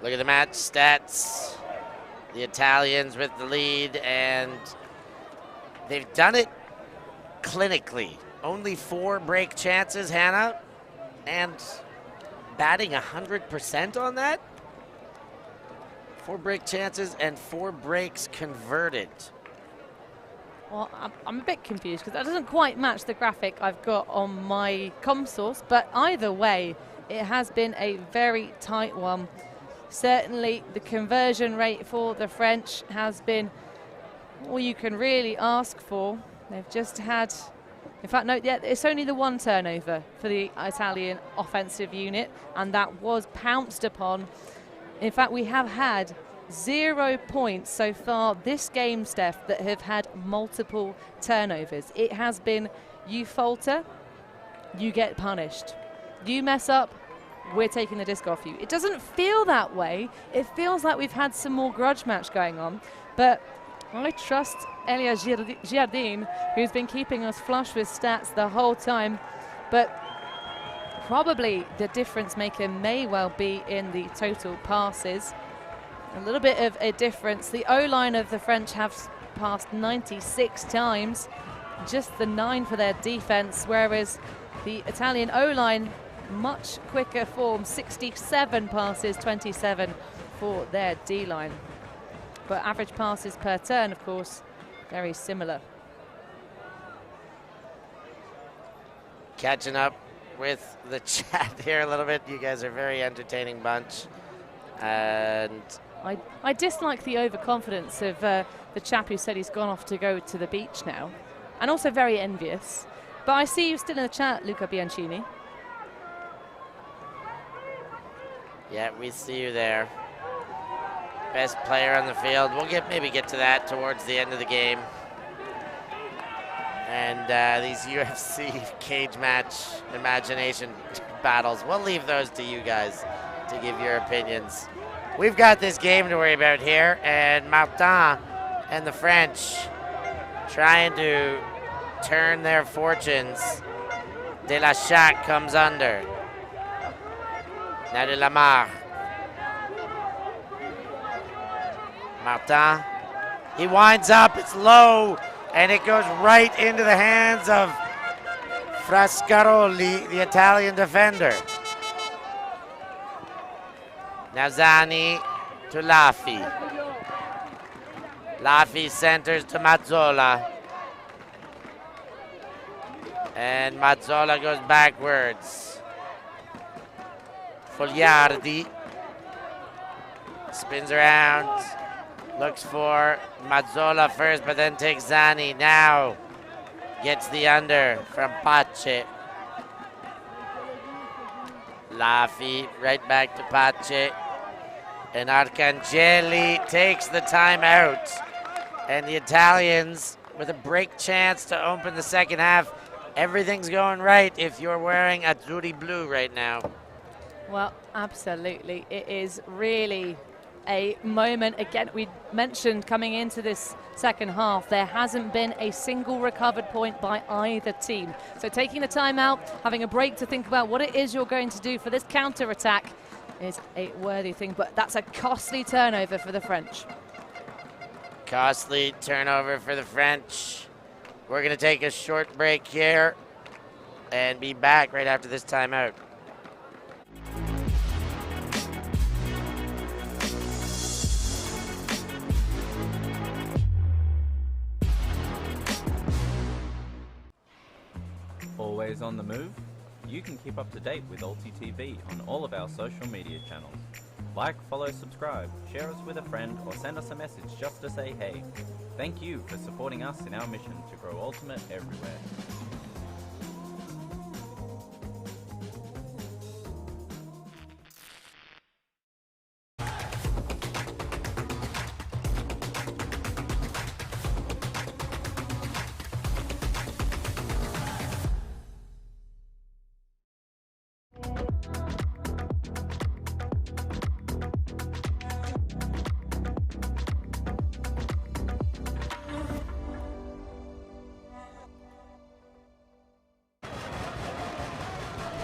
Look at the match stats. The Italians with the lead, and they've done it clinically. Only 4 break chances, Hannah, and batting 100% on that. 4 break chances and 4 breaks converted. Well, I'm a bit confused because that doesn't quite match the graphic I've got on my comm source, but either way, it has been a very tight one. Certainly the conversion rate for the French has been all you can really ask for. They've just had, in fact, no, yeah, it's only the 1 turnover for the Italian offensive unit, and that was pounced upon. In fact, we have had 0 points so far this game, Steph, that have had multiple turnovers. It has been, you falter, you get punished. You mess up, we're taking the disc off you. It doesn't feel that way. It feels like we've had some more grudge match going on, but I trust Elia Giardin, who's been keeping us flush with stats the whole time, but probably the difference maker may well be in the total passes. A little bit of a difference. The O-line of the French have passed 96 times, just the 9 for their defense, whereas the Italian O-line, much quicker form, 67 passes, 27 for their D-line. But average passes per turn, of course, very similar. Catching up with the chat here a little bit. You guys are a very entertaining bunch. And I dislike the overconfidence of the chap who said he's gone off to go to the beach now, and also very envious. But I see you still in the chat, Luca Bianchini. Yeah, we see you there. Best player on the field. We'll maybe get to that towards the end of the game. And these UFC cage match imagination battles, we'll leave those to you guys to give your opinions. We've got this game to worry about here, and Martin and the French trying to turn their fortunes. De La Chac comes under. Now de Lamar. Martin. He winds up, it's low, and it goes right into the hands of Frascaroli, the Italian defender. Now Zani to Laffi. Laffi centers to Mazzola. And Mazzola goes backwards. Fogliardi spins around, looks for Mazzola first, but then takes Zani. Now gets the under from Pace. Laffi right back to Pace. And Arcangeli takes the timeout. And the Italians with a break chance to open the second half. Everything's going right if you're wearing Azzurri blue right now. Well, absolutely. It is really a moment. Again, we mentioned coming into this second half, there hasn't been a single recovered point by either team. So taking the time out, having a break to think about what it is you're going to do for this counter-attack is a worthy thing, but that's a costly turnover for the French. Costly turnover for the French. We're going to take a short break here and be back right after this timeout. Always on the move? You can keep up to date with ULTI.TV on all of our social media channels. Like, follow, subscribe, share us with a friend, or send us a message just to say hey. Thank you for supporting us in our mission to grow Ultimate everywhere.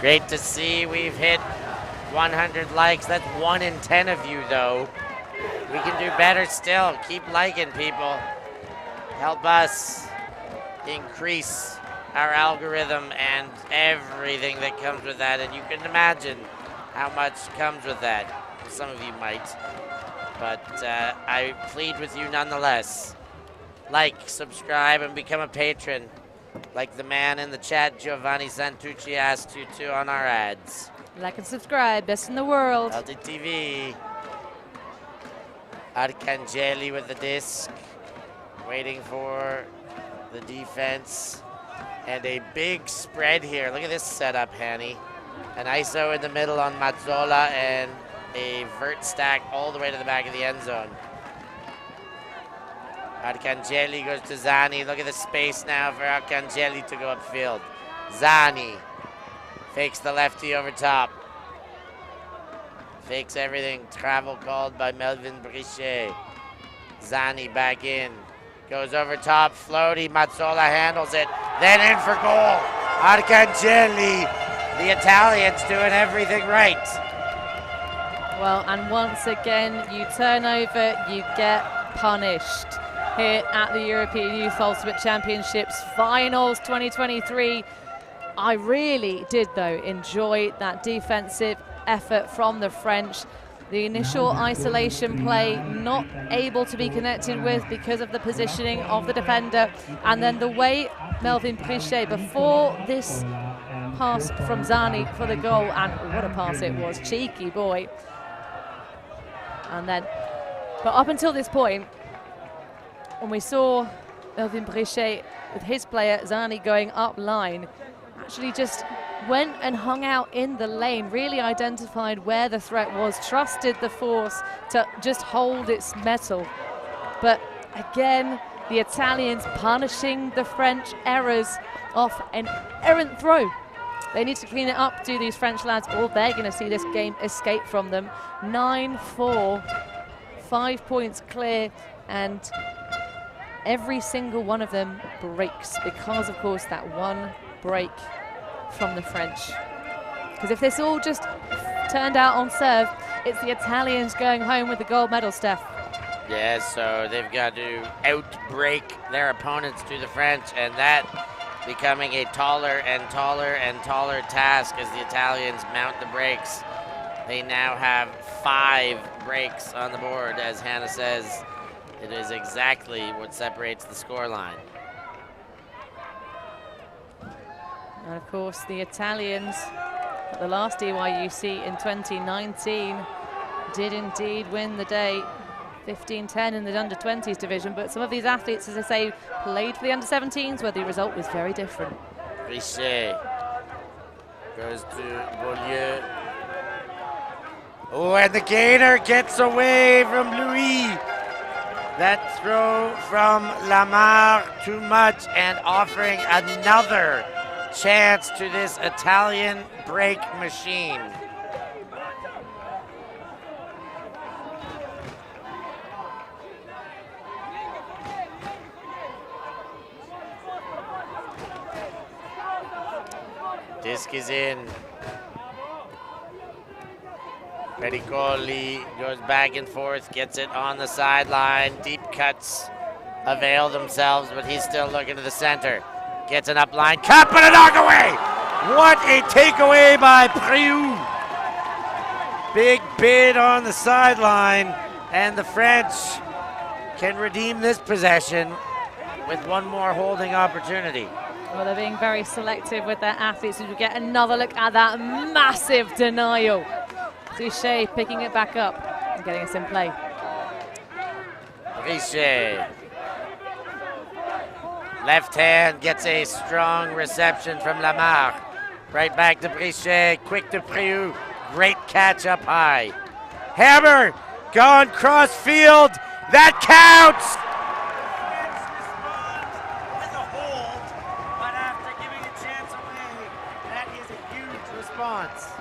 Great to see we've hit 100 likes. That's 1 in 10 of you, though. We can do better still. Keep liking, people. Help us increase our algorithm and everything that comes with that. And you can imagine how much comes with that. Some of you might. But I plead with you nonetheless. Like, subscribe, and become a patron. Like the man in the chat, Giovanni Santucci, asked you to on our ads. Like and subscribe, best in the world. ULTI.TV. Arcangeli with the disc. Waiting for the defense. And a big spread here. Look at this setup, Hanny. An ISO in the middle on Mazzola and a vert stack all the way to the back of the end zone. Arcangeli goes to Zani. Look at the space now for Arcangeli to go upfield. Zani fakes the lefty over top. Fakes everything. Travel called by Melvin Brichet. Zani back in. Goes over top. Floaty. Mazzola handles it. Then in for goal. Arcangeli. The Italians doing everything right. Well, and once again, you turn over, you get punished. Here at the European Youth Ultimate Championships Finals 2023. I really did, though, enjoy that defensive effort from the French. The initial isolation play not able to be connected with because of the positioning of the defender. And then the way Melvin Brichet, before this pass from Zani for the goal, and what a pass it was, cheeky boy. And then, but up until this point, when we saw Melvin Brichet with his player Zani going up line, actually just went and hung out in the lane, really identified where the threat was, trusted the force to just hold its mettle. But again, the Italians punishing the French errors off an errant throw. They need to clean it up, do these French lads, or they're going to see this game escape from them. 9-4, 5 points clear, and every single one of them breaks because, of course, that one break from the French. Because if this all just turned out on serve, it's the Italians going home with the gold medal, Steph. Yeah, so they've got to outbreak their opponents to the French, and that becoming a taller and taller and taller task as the Italians mount the breaks. They now have 5 breaks on the board, as Hannah says. It is exactly what separates the scoreline. And of course, the Italians at the last EYUC in 2019 did indeed win the day, 15-10 in the under-20s division. But some of these athletes, as I say, played for the under-17s, where the result was very different. Richet goes to Beaulieu. Oh, and the gainer gets away from Louis. That throw from Lamar, too much, and offering another chance to this Italian break machine. Disc is in. Pericoli goes back and forth, gets it on the sideline, deep cuts avail themselves, but he's still looking to the center. Gets an upline cut, but a knockaway! What a takeaway by Priou! Big bid on the sideline, and the French can redeem this possession with one more holding opportunity. Well, they're being very selective with their athletes. We get another look at that massive denial. Trichet picking it back up and getting us in play. Trichet. Left hand gets a strong reception from Lamar. Right back to Trichet, quick to Priou. Great catch up high. Hammer gone cross field. That counts! With a hold, but after giving a chance away, that is a huge response.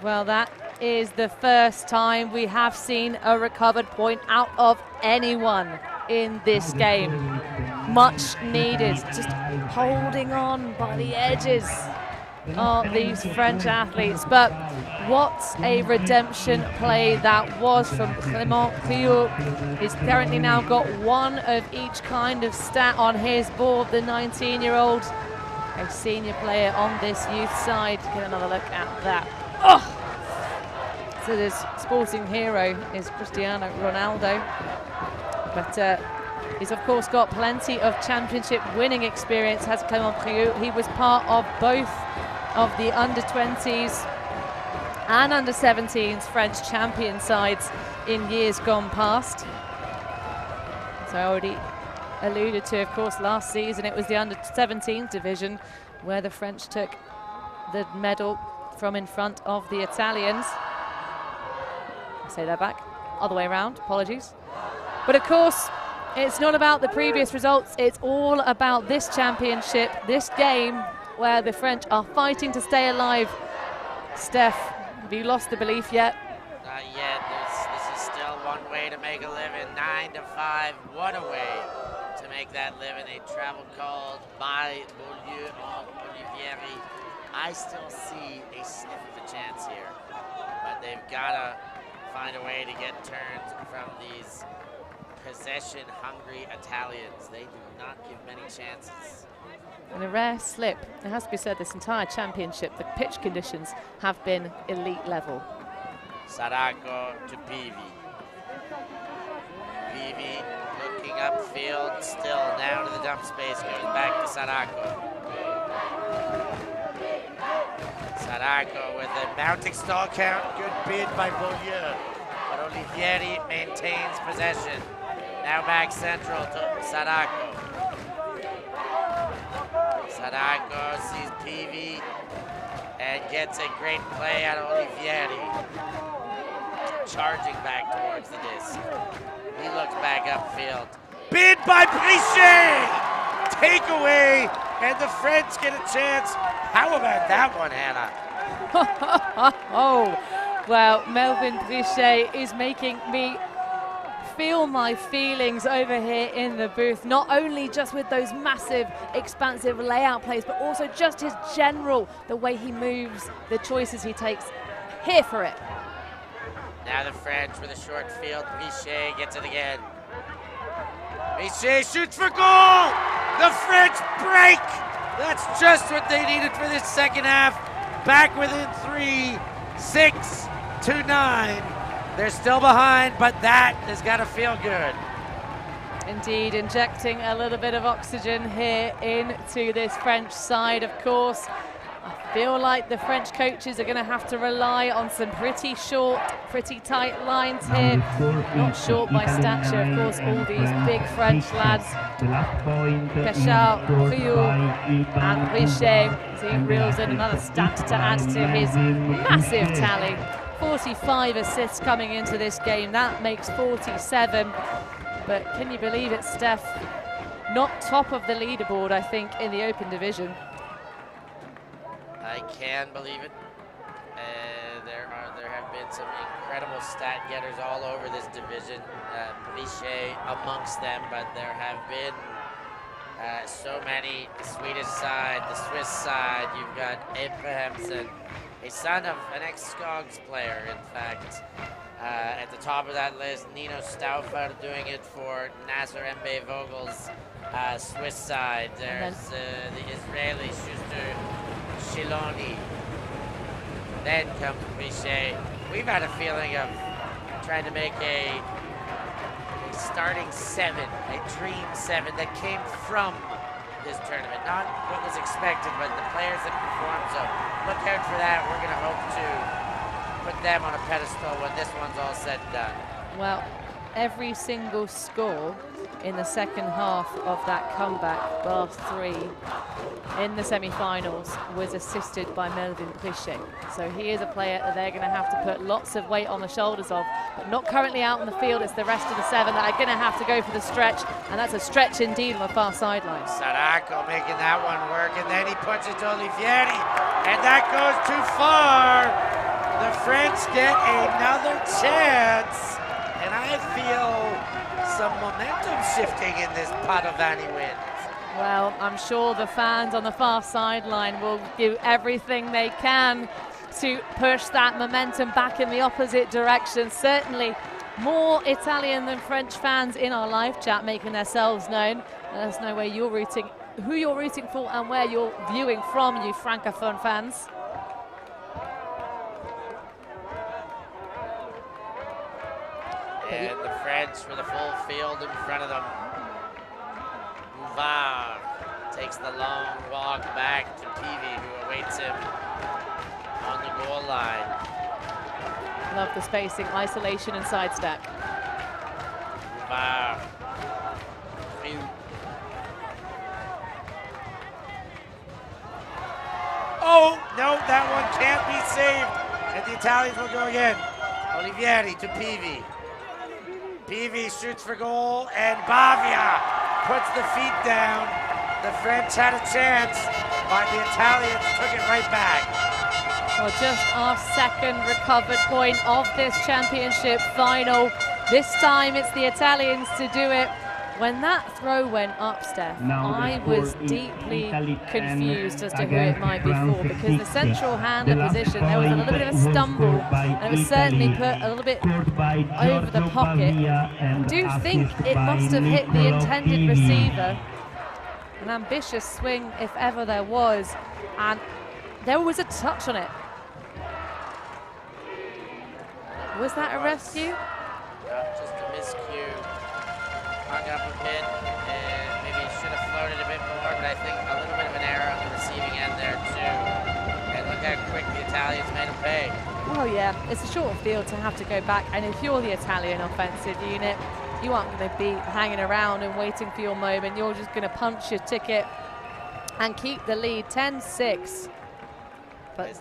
Well, that is the first time we have seen a recovered point out of anyone in this game. Much needed, just holding on by the edges of these French athletes. But what a redemption play that was from Clément Priou. He's currently now got one of each kind of stat on his board, the 19-year-old, a senior player on this youth side. Get another look at that. Oh! So this sporting hero is Cristiano Ronaldo. But he's of course got plenty of championship winning experience, has Clément Priou. He was part of both of the under-20s and under-17s French champion sides in years gone past. So I already alluded to, of course, last season it was the under-17 division where the French took the medal from in front of the Italians. I say that back, other way around, apologies. But of course, it's not about the previous results, it's all about this championship, this game, where the French are fighting to stay alive. Steph, have you lost the belief yet? Not yet. This is still one way to make a living. 9 to 5. What a way to make that living. A travel called by Beaulieu on Olivieri. I still see a sniff of a chance here, but they've got to find a way to get turned from these possession-hungry Italians. They do not give many chances. And a rare slip. It has to be said, this entire championship, the pitch conditions have been elite level. Sarako to Peavy. Peavy looking upfield, still down to the dump space, goes back to Sarako. Sarako with a mounting stall count, good bid by Beaulieu. But Olivieri maintains possession. Now back central to Sarako. Sarako sees Peavy and gets a great play out of Olivieri. Charging back towards the disc. He looks back upfield. Bid by Trichet! Takeaway, and the French get a chance. How about that one, Hannah? Oh, well, Melvin Trichet is making me feel my feelings over here in the booth, not only just with those massive, expansive layout plays, but also just his general, the way he moves, the choices he takes. Here for it. Now the French with a short field. Trichet gets it again. Trichet shoots for goal! The French break! That's just what they needed for this second half. Back within 3, 6 to 9. They're still behind, but that has got to feel good. Indeed, injecting a little bit of oxygen here into this French side, of course. I feel like the French coaches are going to have to rely on some pretty short, pretty tight lines here. Not short by stature, of course, all these big French lads. Péchard, Priou and Trichet. As he reels in another stat to add to his massive tally. 45 assists coming into this game. That makes 47. But can you believe it, Steph? Not top of the leaderboard, I think, in the open division. I can believe it. There have been some incredible stat getters all over this division. Trichet amongst them, but there have been so many. The Swedish side, the Swiss side. You've got Abrahamsen, a son of an ex-Skogs player, in fact. At the top of that list, Nino Stauffer doing it for Nasser Mbe Vogel's Swiss side. There's the Israeli Schuster Shiloni. Then comes Richet. We've had a feeling of trying to make a starting 7, a dream 7 that came from this tournament. Not what was expected, but the players that performed. So look out for that. We're going to hope to put them on a pedestal when this one's all said and done. Well, every single score in the second half of that comeback, bar 3 in the semi-finals, was assisted by Melvin Brichet. So he is a player that they're going to have to put lots of weight on the shoulders of, but not currently out on the field. It's the rest of the 7 that are going to have to go for the stretch, and that's a stretch indeed on the far sideline. Sarako making that one work, and then he puts it to Olivieri, and that goes too far. The French get another chance, and I feel some momentum shifting in this Padovani win. Well, I'm sure the fans on the far sideline will do everything they can to push that momentum back in the opposite direction. Certainly more Italian than French fans in our live chat making themselves known. Let us know where you're rooting, who you're rooting for, and where you're viewing from, you Francophone fans. And the French for the full field in front of them. Bouvard takes the long walk back to Peavy, who awaits him on the goal line. Love the spacing, isolation, and sidestep. Bouvard. Oh, no, that one can't be saved. And the Italians will go again. Olivieri to Peavy. Peavy shoots for goal, and Bavia puts the feet down. The French had a chance, but the Italians took it right back. Well, just our second recovered point of this championship final. This time it's the Italians to do it. When that throw went up, Steph, I was deeply confused as to who it might be for, because the central hander position, there was a little bit of a stumble, and it was certainly put a little bit over the pocket. I do think it must have hit the intended receiver. An ambitious swing, if ever there was, and there was a touch on it. Was that a rescue? Just a miscue. Hung up a bit, and maybe should have floated a bit more, but I think a little bit of an error on the receiving end there too. And look how quick the Italians made him pay. Oh yeah, it's a short field to have to go back, and if you're the Italian offensive unit, you aren't going to be hanging around and waiting for your moment. You're just going to punch your ticket and keep the lead, 10-6. But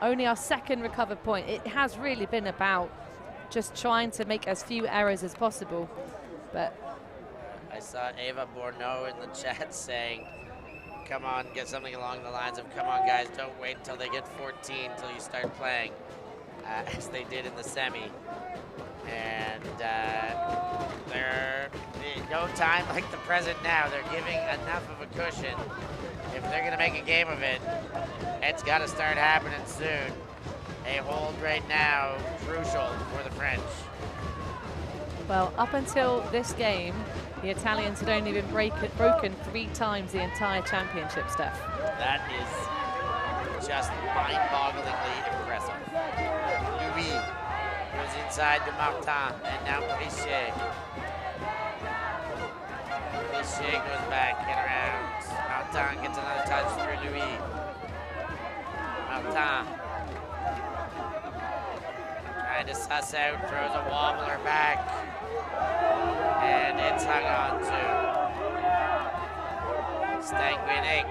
only our second recovered point. It has really been about just trying to make as few errors as possible. But I saw Ava Bourneau in the chat saying, come on, get something along the lines of, come on guys, don't wait until they get 14 until you start playing, as they did in the semi. And they're no time like the present now. They're giving enough of a cushion. If they're gonna make a game of it, it's gotta start happening soon. A hold right now, crucial for the French. Well, up until this game, the Italians had only been broken 3 times the entire championship, Steph. That is just mind-bogglingly impressive. Louis goes inside to Martin, and now Brichet. Brichet goes back and around. Martin gets another touch through Louis. Martin trying to suss out, throws a wobbler back, and it's hung on to. Stanguinic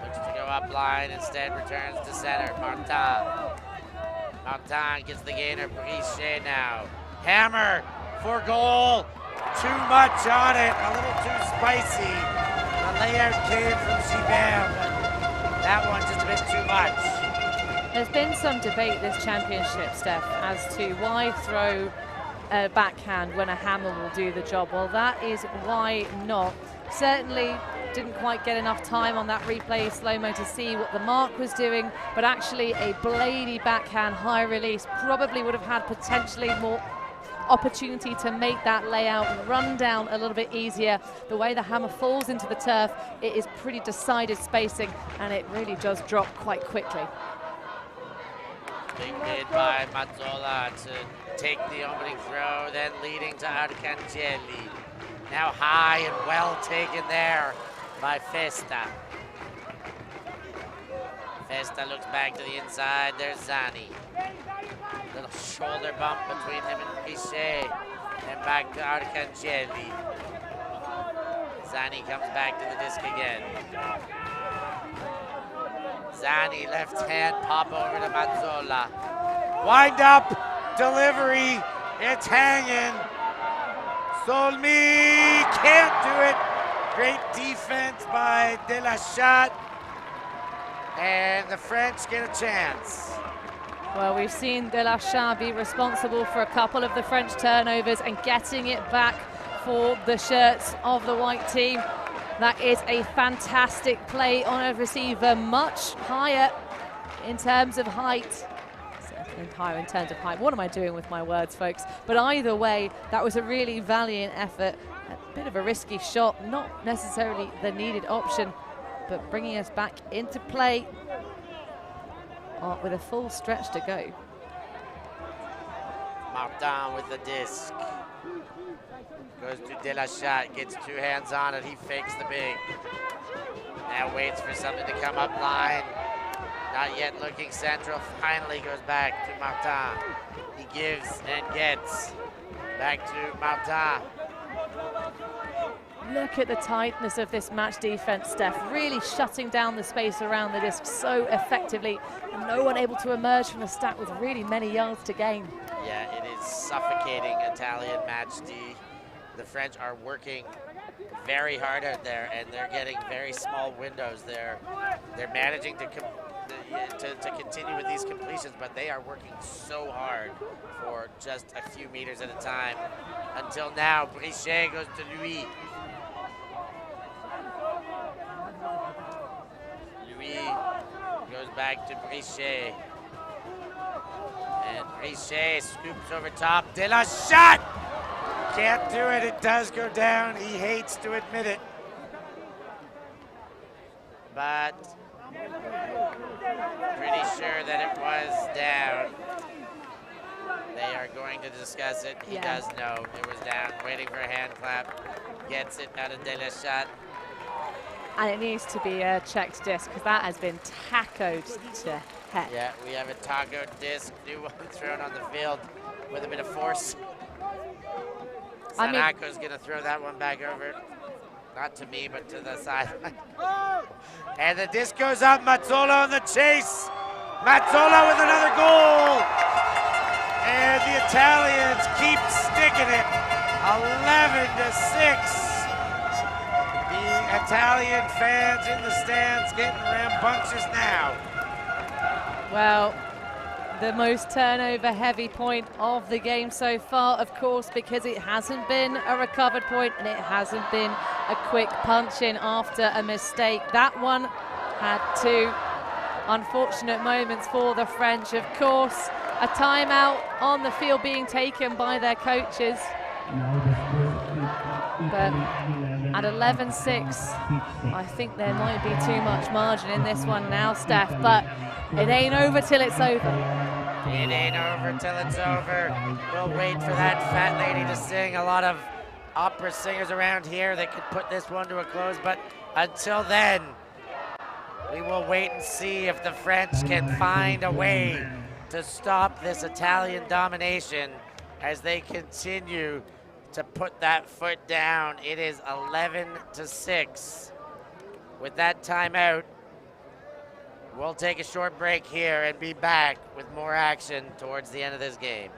looks to go up line, instead returns to center. Martin gets the gainer. Brichet now. Hammer for goal. Too much on it, a little too spicy. The layout came from Gibert, but that one just a bit too much. There's been some debate this championship, Steph, as to why throw a backhand when a hammer will do the job. Well, that is why not. Certainly, didn't quite get enough time on that replay slow-mo to see what the mark was doing, but actually a bladey backhand high release probably would have had potentially more opportunity to make that layout run down a little bit easier. The way the hammer falls into the turf, it is pretty decided spacing, and it really does drop quite quickly. Big bid by Mazzola to take the opening throw, then leading to Arcangeli. Now high and well taken there by Festa. Festa looks back to the inside, there's Zani. Little shoulder bump between him and Pichet, and back to Arcangeli. Zani comes back to the disc again. Zani, left hand, pop over to Mazzola. Wind up, delivery, it's hanging. Solmi can't do it. Great defense by De La Chatte. And the French get a chance. Well, we've seen De La Chatte be responsible for a couple of the French turnovers and getting it back for the shirts of the white team. That is a fantastic play on a receiver, much higher in terms of height. Certainly higher in terms of height. What am I doing with my words, folks? But either way, that was a really valiant effort. A bit of a risky shot, not necessarily the needed option, but bringing us back into play with a full stretch to go. Martin with the disc. Goes to De La Chatte, gets two hands on it, he fakes the big. Now waits for something to come up line. Not yet looking central, finally goes back to Martin. He gives and gets. Back to Martin. Look at the tightness of this match defense, Steph. Really shutting down the space around the disc so effectively. And no one able to emerge from the stack with really many yards to gain. Yeah, it is suffocating Italian match D. The French are working very hard out there, and they're getting very small windows there. They're managing to continue with these completions, but they are working so hard for just a few meters at a time. Until now, Brichet goes to Louis. Louis goes back to Brichet. And Brichet scoops over top. De La Chatte! Can't do it, it does go down. He hates to admit it. But pretty sure that it was down. They are going to discuss it. He does know it was down. Waiting for a hand clap. Gets it out of De La Chatte. And it needs to be a checked disc because that has been tacoed to heck. Yeah, we have a taco disc, new one thrown on the field with a bit of force. Sanako's gonna throw that one back over. Not to me, but to the sideline. And the disc goes up, Mazzola on the chase. Mazzola with another goal. And the Italians keep sticking it, 11-6. The Italian fans in the stands getting rambunctious now. Well, the most turnover heavy point of the game so far, of course, because it hasn't been a recovered point and it hasn't been a quick punch in after a mistake. That one had two unfortunate moments for the French. Of course, a timeout on the field being taken by their coaches. But at 11-6, I think there might be too much margin in this one now, Steph, but it ain't over till it's over. It ain't over till it's over. We'll wait for that fat lady to sing. A lot of opera singers around here that could put this one to a close, but until then, we will wait and see if the French can find a way to stop this Italian domination as they continue to put that foot down. It is 11-6. With that timeout, we'll take a short break here and be back with more action towards the end of this game.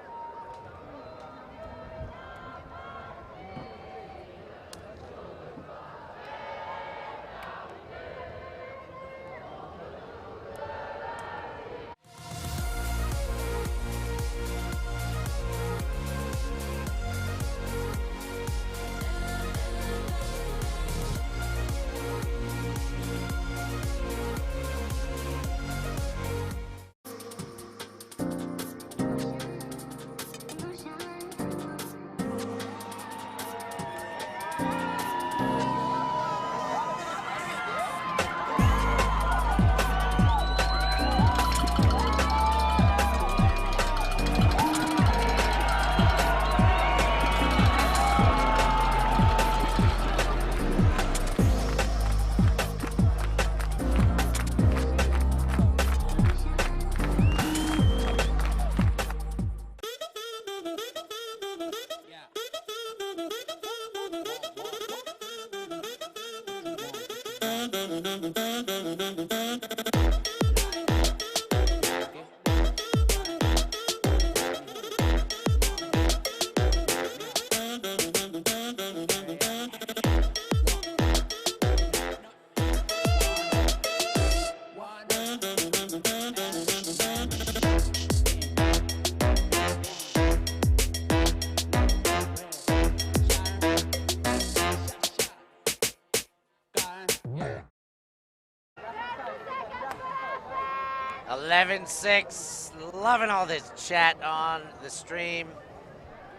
(11-6). Loving all this chat on the stream.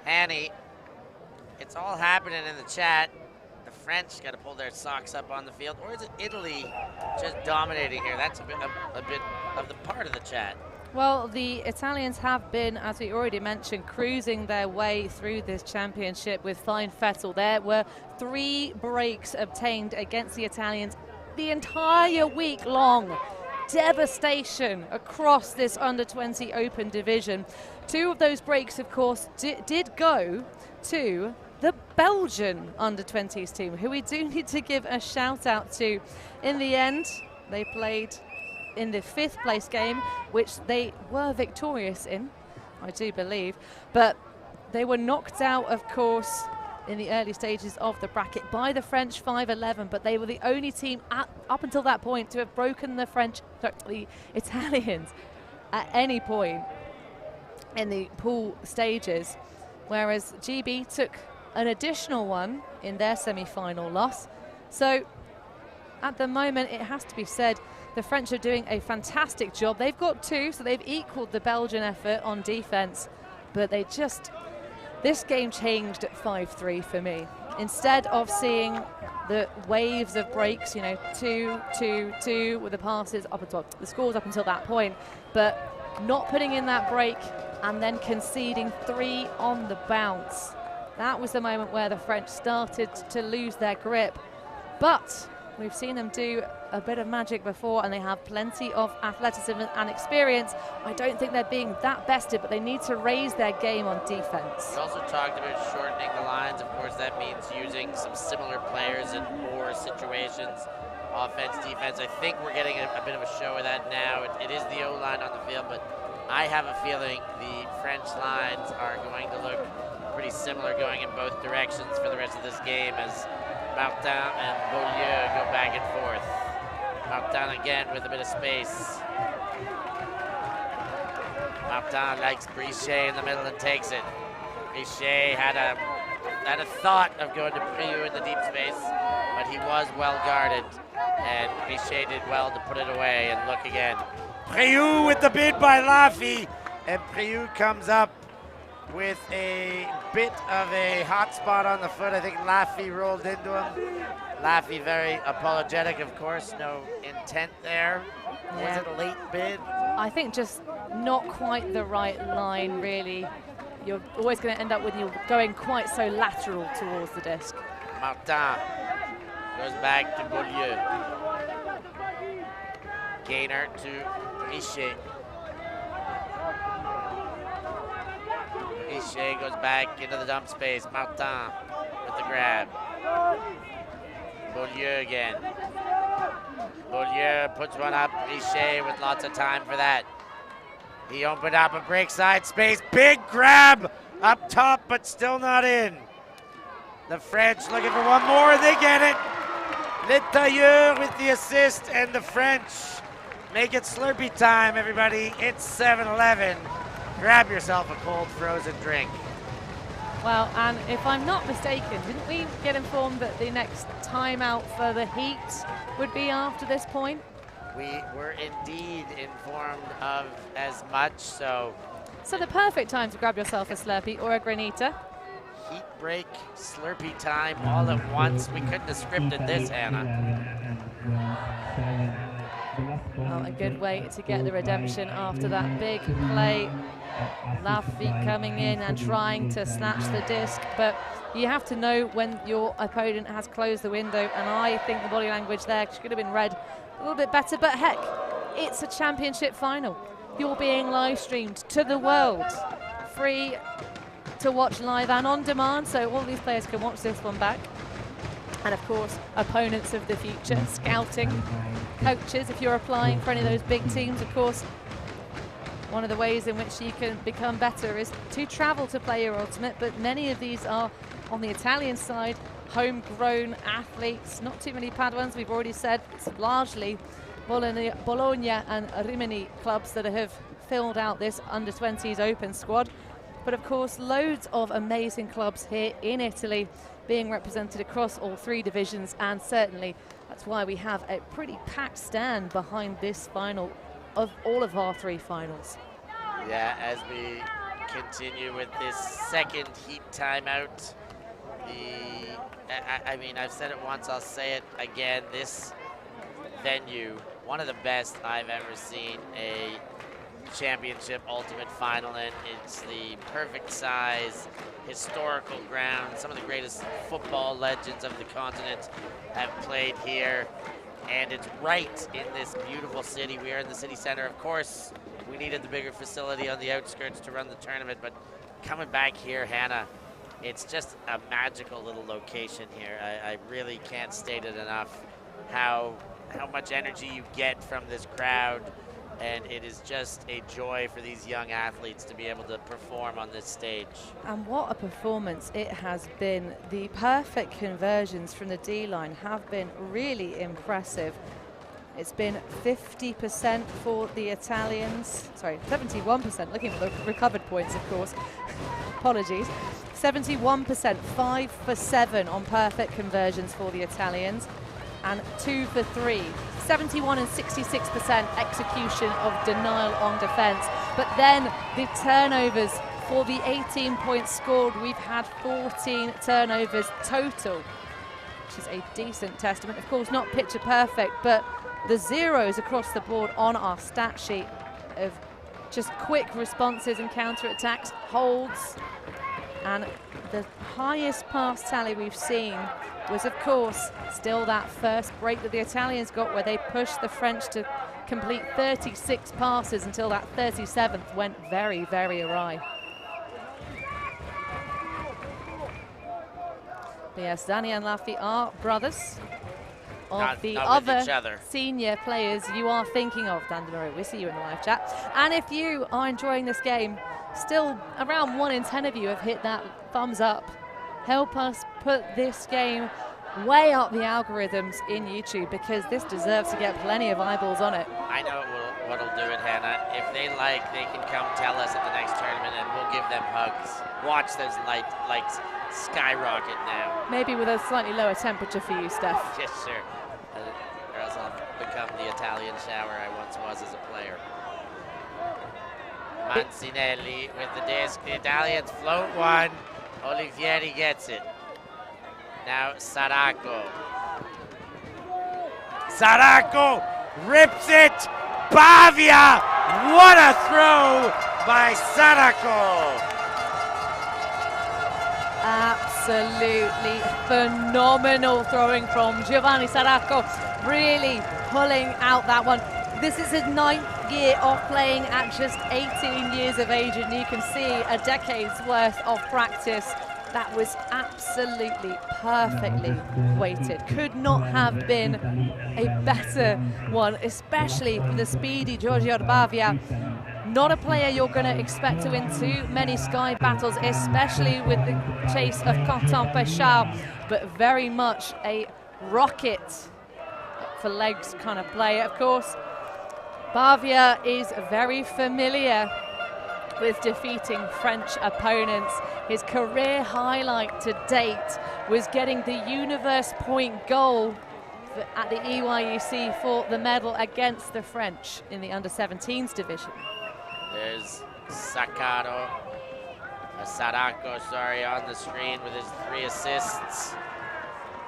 Hanny, it's all happening in the chat. The French got to pull their socks up on the field, or is it Italy just dominating here? That's a bit of the part of the chat. Well, the Italians have been, as we already mentioned, cruising their way through this championship with fine fettle. There were 3 breaks obtained against the Italians the entire week long. Devastation across this under-20 open division. 2 of those breaks, of course, did go to the Belgian under-20s team, who we do need to give a shout out to. In the end, they played in the 5th place game, which they were victorious in, I do believe, but they were knocked out, of course, in the early stages of the bracket by the French 5-11, but they were the only team up until that point to have broken the Italians at any point in the pool stages, whereas GB took an additional one in their semi-final loss. So at the moment, it has to be said, the French are doing a fantastic job. They've got 2, so they've equaled the Belgian effort on defense, but they just, this game changed at 5-3 for me. Instead of seeing the waves of breaks, you know, 2, 2, 2 with the passes up until the scores up until that point, but not putting in that break and then conceding 3 on the bounce. That was the moment where the French started to lose their grip. But we've seen them do a bit of magic before, and they have plenty of athleticism and experience. I don't think they're being that bested, but they need to raise their game on defense. We also talked about shortening the lines. Of course, that means using some similar players in more situations, offense, defense. I think we're getting a bit of a show of that now. It is the O-line on the field, but I have a feeling the French lines are going to look pretty similar going in both directions for the rest of this game, as Martin and Beaulieu go back and forth. Martin again with a bit of space. Martin likes Brichet in the middle and takes it. Brichet had a thought of going to Priou in the deep space, but he was well guarded, and Brichet did well to put it away. And look again. Priou with the bid by Laffy, and Priou comes up with a bit of a hot spot on the foot. I think Laffy rolled into him. Laffy very apologetic, of course, no intent there. Yeah. Was it a late bid? I think just not quite the right line, really. You're always going to end up with you going quite so lateral towards the disc. Martin goes back to Beaulieu. Gainer to Brichet. Brichet goes back into the dump space. Martin with the grab. Beaulieu again. Beaulieu puts one up. Brichet with lots of time for that. He opened up a break side space. Big grab up top, but still not in. The French looking for one more, and they get it. L'Itailleur with the assist, and the French make it Slurpee time, everybody. It's 7-11. Grab yourself a cold frozen drink. Well, and if I'm not mistaken, didn't we get informed that the next timeout for the Heat would be after this point? We were indeed informed of as much, so the perfect time to grab yourself a Slurpee or a Granita. Heat break, Slurpee time all at once. We couldn't have scripted this, Hannah. Well, a good way to get the redemption after that big play. Laffy coming in and trying to snatch the disc, but you have to know when your opponent has closed the window, and I think the body language there should have been read a little bit better, but heck, it's a championship final. You're being live streamed to the world, free to watch live and on demand, so all these players can watch this one back. And of course, opponents of the future, scouting, coaches, if you're applying for any of those big teams, of course, one of the ways in which you can become better is to travel to play your ultimate, but many of these are on the Italian side, homegrown athletes, not too many Padovans. We've already said it's largely Bologna and Rimini clubs that have filled out this under-20s open squad. But of course, loads of amazing clubs here in Italy being represented across all three divisions, and certainly that's why we have a pretty packed stand behind this final of all of our three finals. Yeah, as we continue with this second heat timeout, I mean, I've said it once, I'll say it again, this venue, one of the best I've ever seen a championship ultimate final in. It's the perfect size, historical ground. Some of the greatest football legends of the continent have played here, and it's right in this beautiful city. We are in the city center. Of course, we needed the bigger facility on the outskirts to run the tournament, but coming back here, Hannah, it's just a magical little location here. I really can't state it enough how much energy you get from this crowd, and it is just a joy for these young athletes to be able to perform on this stage. And what a performance it has been. The perfect conversions from the D-line have been really impressive. It's been 50% for the Italians, sorry, 71%, looking for the recovered points, of course. Apologies. 71%, 5 for 7 on perfect conversions for the Italians, and 2 for 3. 71 and 66% execution of denial on defense. But then the turnovers for the 18 points scored, we've had 14 turnovers total, which is a decent testament. Of course, not picture perfect, but the zeros across the board on our stat sheet of just quick responses and counter-attacks, holds, and the highest pass tally we've seen was, of course, still that first break that the Italians got, where they pushed the French to complete 36 passes until that 37th went very, very awry. But yes, Danny and Laffy are brothers of the other senior players you are thinking of. Dan DeMuro, we see you in the live chat. And if you are enjoying this game, still around 1 in 10 of you have hit that thumbs up. Help us put this game way up the algorithms in YouTube, because this deserves to get plenty of eyeballs on it. I know what'll do it, Hannah. If they like, they can come tell us at the next tournament and we'll give them hugs. Watch those lights skyrocket now. Maybe with a slightly lower temperature for you, Steph. Yes, sure. Or else I'll become the Italian shower I once was as a player. Mancinelli with the disc. The Italians float one. Olivieri gets it. Now Saracco. Saracco rips it. Pavia! What a throw by Saracco! Absolutely phenomenal throwing from Giovanni Saracco, really pulling out that one. This is his 9th year of playing at just 18 years of age, and you can see a decade's worth of practice. That was absolutely perfectly weighted. Could not have been a better one, especially for the speedy Giorgio Bavia. Not a player you're going to expect to win too many sky battles, especially with the chase of Quentin Péchard, but very much a rocket for legs kind of player. Of course, Bavia is very familiar with defeating French opponents. His career highlight to date was getting the universe point goal at the EYUC for the medal against the French in the under-17s division. There's Saracco, on the screen with his 3 assists.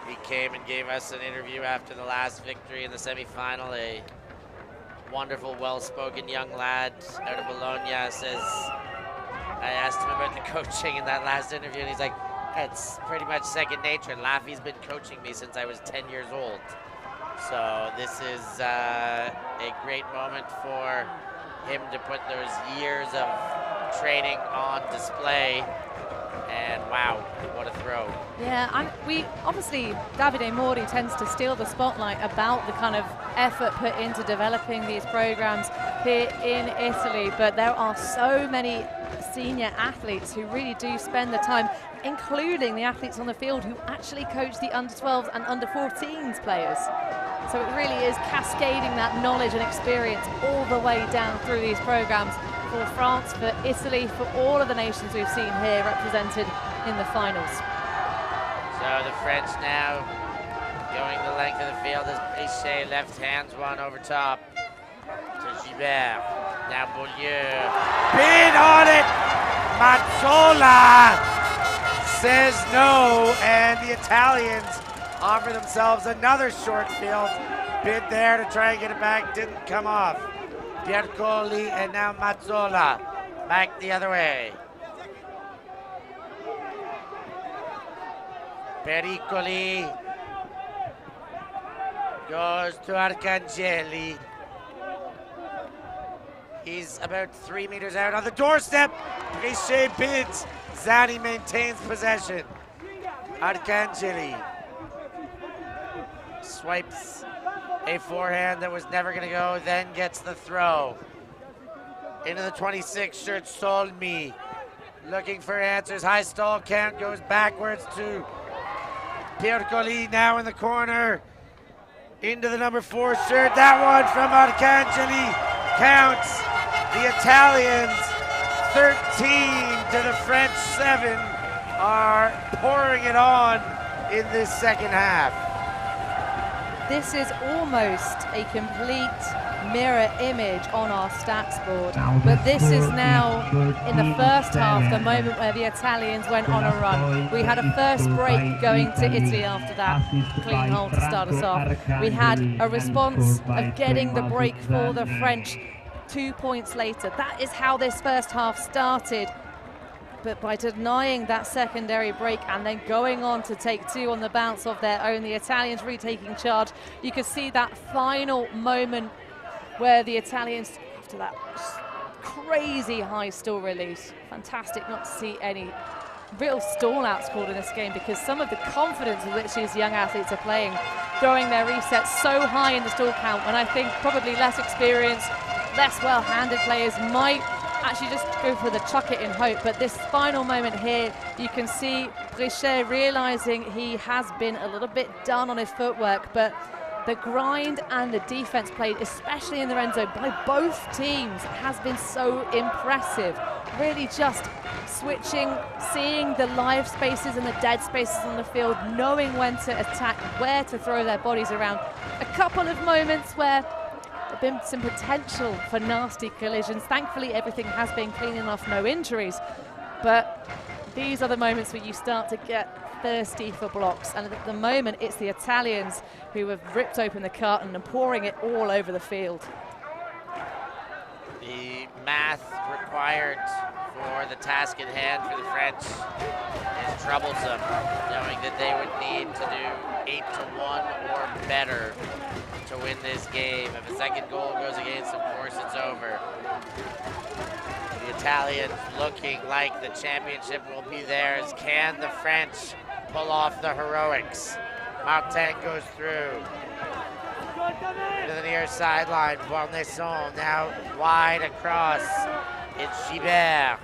He came and gave us an interview after the last victory in the semi-final. A wonderful, well-spoken young lad out of Bologna. Says, I asked him about the coaching in that last interview, and he's like, it's pretty much second nature. Laffy's been coaching me since I was 10 years old. So this is a great moment for him to put those years of training on display, and Wow, what a throw. Yeah, and obviously Davide Mori tends to steal the spotlight about the kind of effort put into developing these programs here in Italy, but there are so many senior athletes who really do spend the time, including the athletes on the field who actually coach the under-12s and under-14s players. So it really is cascading that knowledge and experience all the way down through these programs for France, for Italy, for all of the nations we've seen here represented in the finals. So the French now going the length of the field as Brichet left hands one over top to Gibert. Now Beaulieu. Bid on it! Mazzola says no, and the Italians offer themselves another short field. Bid there to try and get it back, didn't come off. Piercoli and now Mazzola back the other way. Pericoli goes to Arcangeli. He's about 3 meters out on the doorstep. Brichet bids. Zani maintains possession. Arcangeli swipes a forehand that was never going to go, then gets the throw. Into the 26 shirt, Solmi. Looking for answers. High stall count goes backwards to Piercoli now in the corner. Into the number 4 shirt. That one from Arcangeli counts. The Italians 13 to the French 7 are pouring it on in this second half. This is almost a complete mirror image on our stats board, but this is now in the first half, the moment where the Italians went on a run. We had a first break going to Italy after that clean hole to start us off. We had a response of getting the break for the French 2 points later. That is how this first half started. But by denying that secondary break and then going on to take 2 on the bounce of their own, the Italians retaking charge. You could see that final moment where the Italians, after that crazy high stall release, fantastic not to see any real stall outs called in this game, because some of the confidence with which these young athletes are playing, throwing their resets so high in the stall count, when I think probably less experienced, less well-handed players might actually just go for the chuck it in hope. But this final moment here, you can see Brichet realizing he has been a little bit done on his footwork, but the grind and the defense played, especially in the red zone by both teams, has been so impressive. Really just switching, seeing the live spaces and the dead spaces on the field, knowing when to attack, where to throw their bodies around. A couple of moments where there's been some potential for nasty collisions. Thankfully, everything has been clean enough, no injuries. But these are the moments where you start to get thirsty for blocks. And at the moment, it's the Italians who have ripped open the carton and pouring it all over the field. The math required for the task at hand for the French is troublesome, knowing that they would need to do 8-1 or better to win this game. If a second goal goes against, of course it's over. The Italians looking like the championship will be theirs. Can the French pull off the heroics? Martin goes through to the near sideline. Bournesson now wide across. It's Gibert.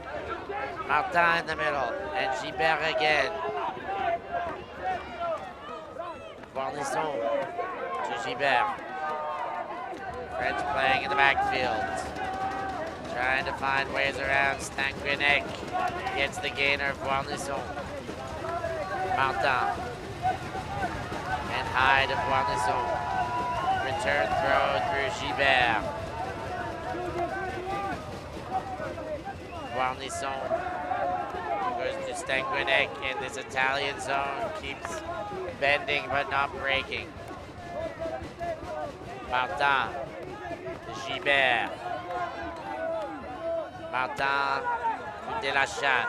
Martin in the middle, and Gibert again. Bournesson to Gibert. French playing in the backfield. Trying to find ways around. Stanguinek gets the gainer of Bournesson. Martin. And high to Bournesson. Return throw through Gibert. Bournesson goes to Stanguinek in this Italian zone. Keeps bending but not breaking. Martin to Gibert. Martin to Delachat.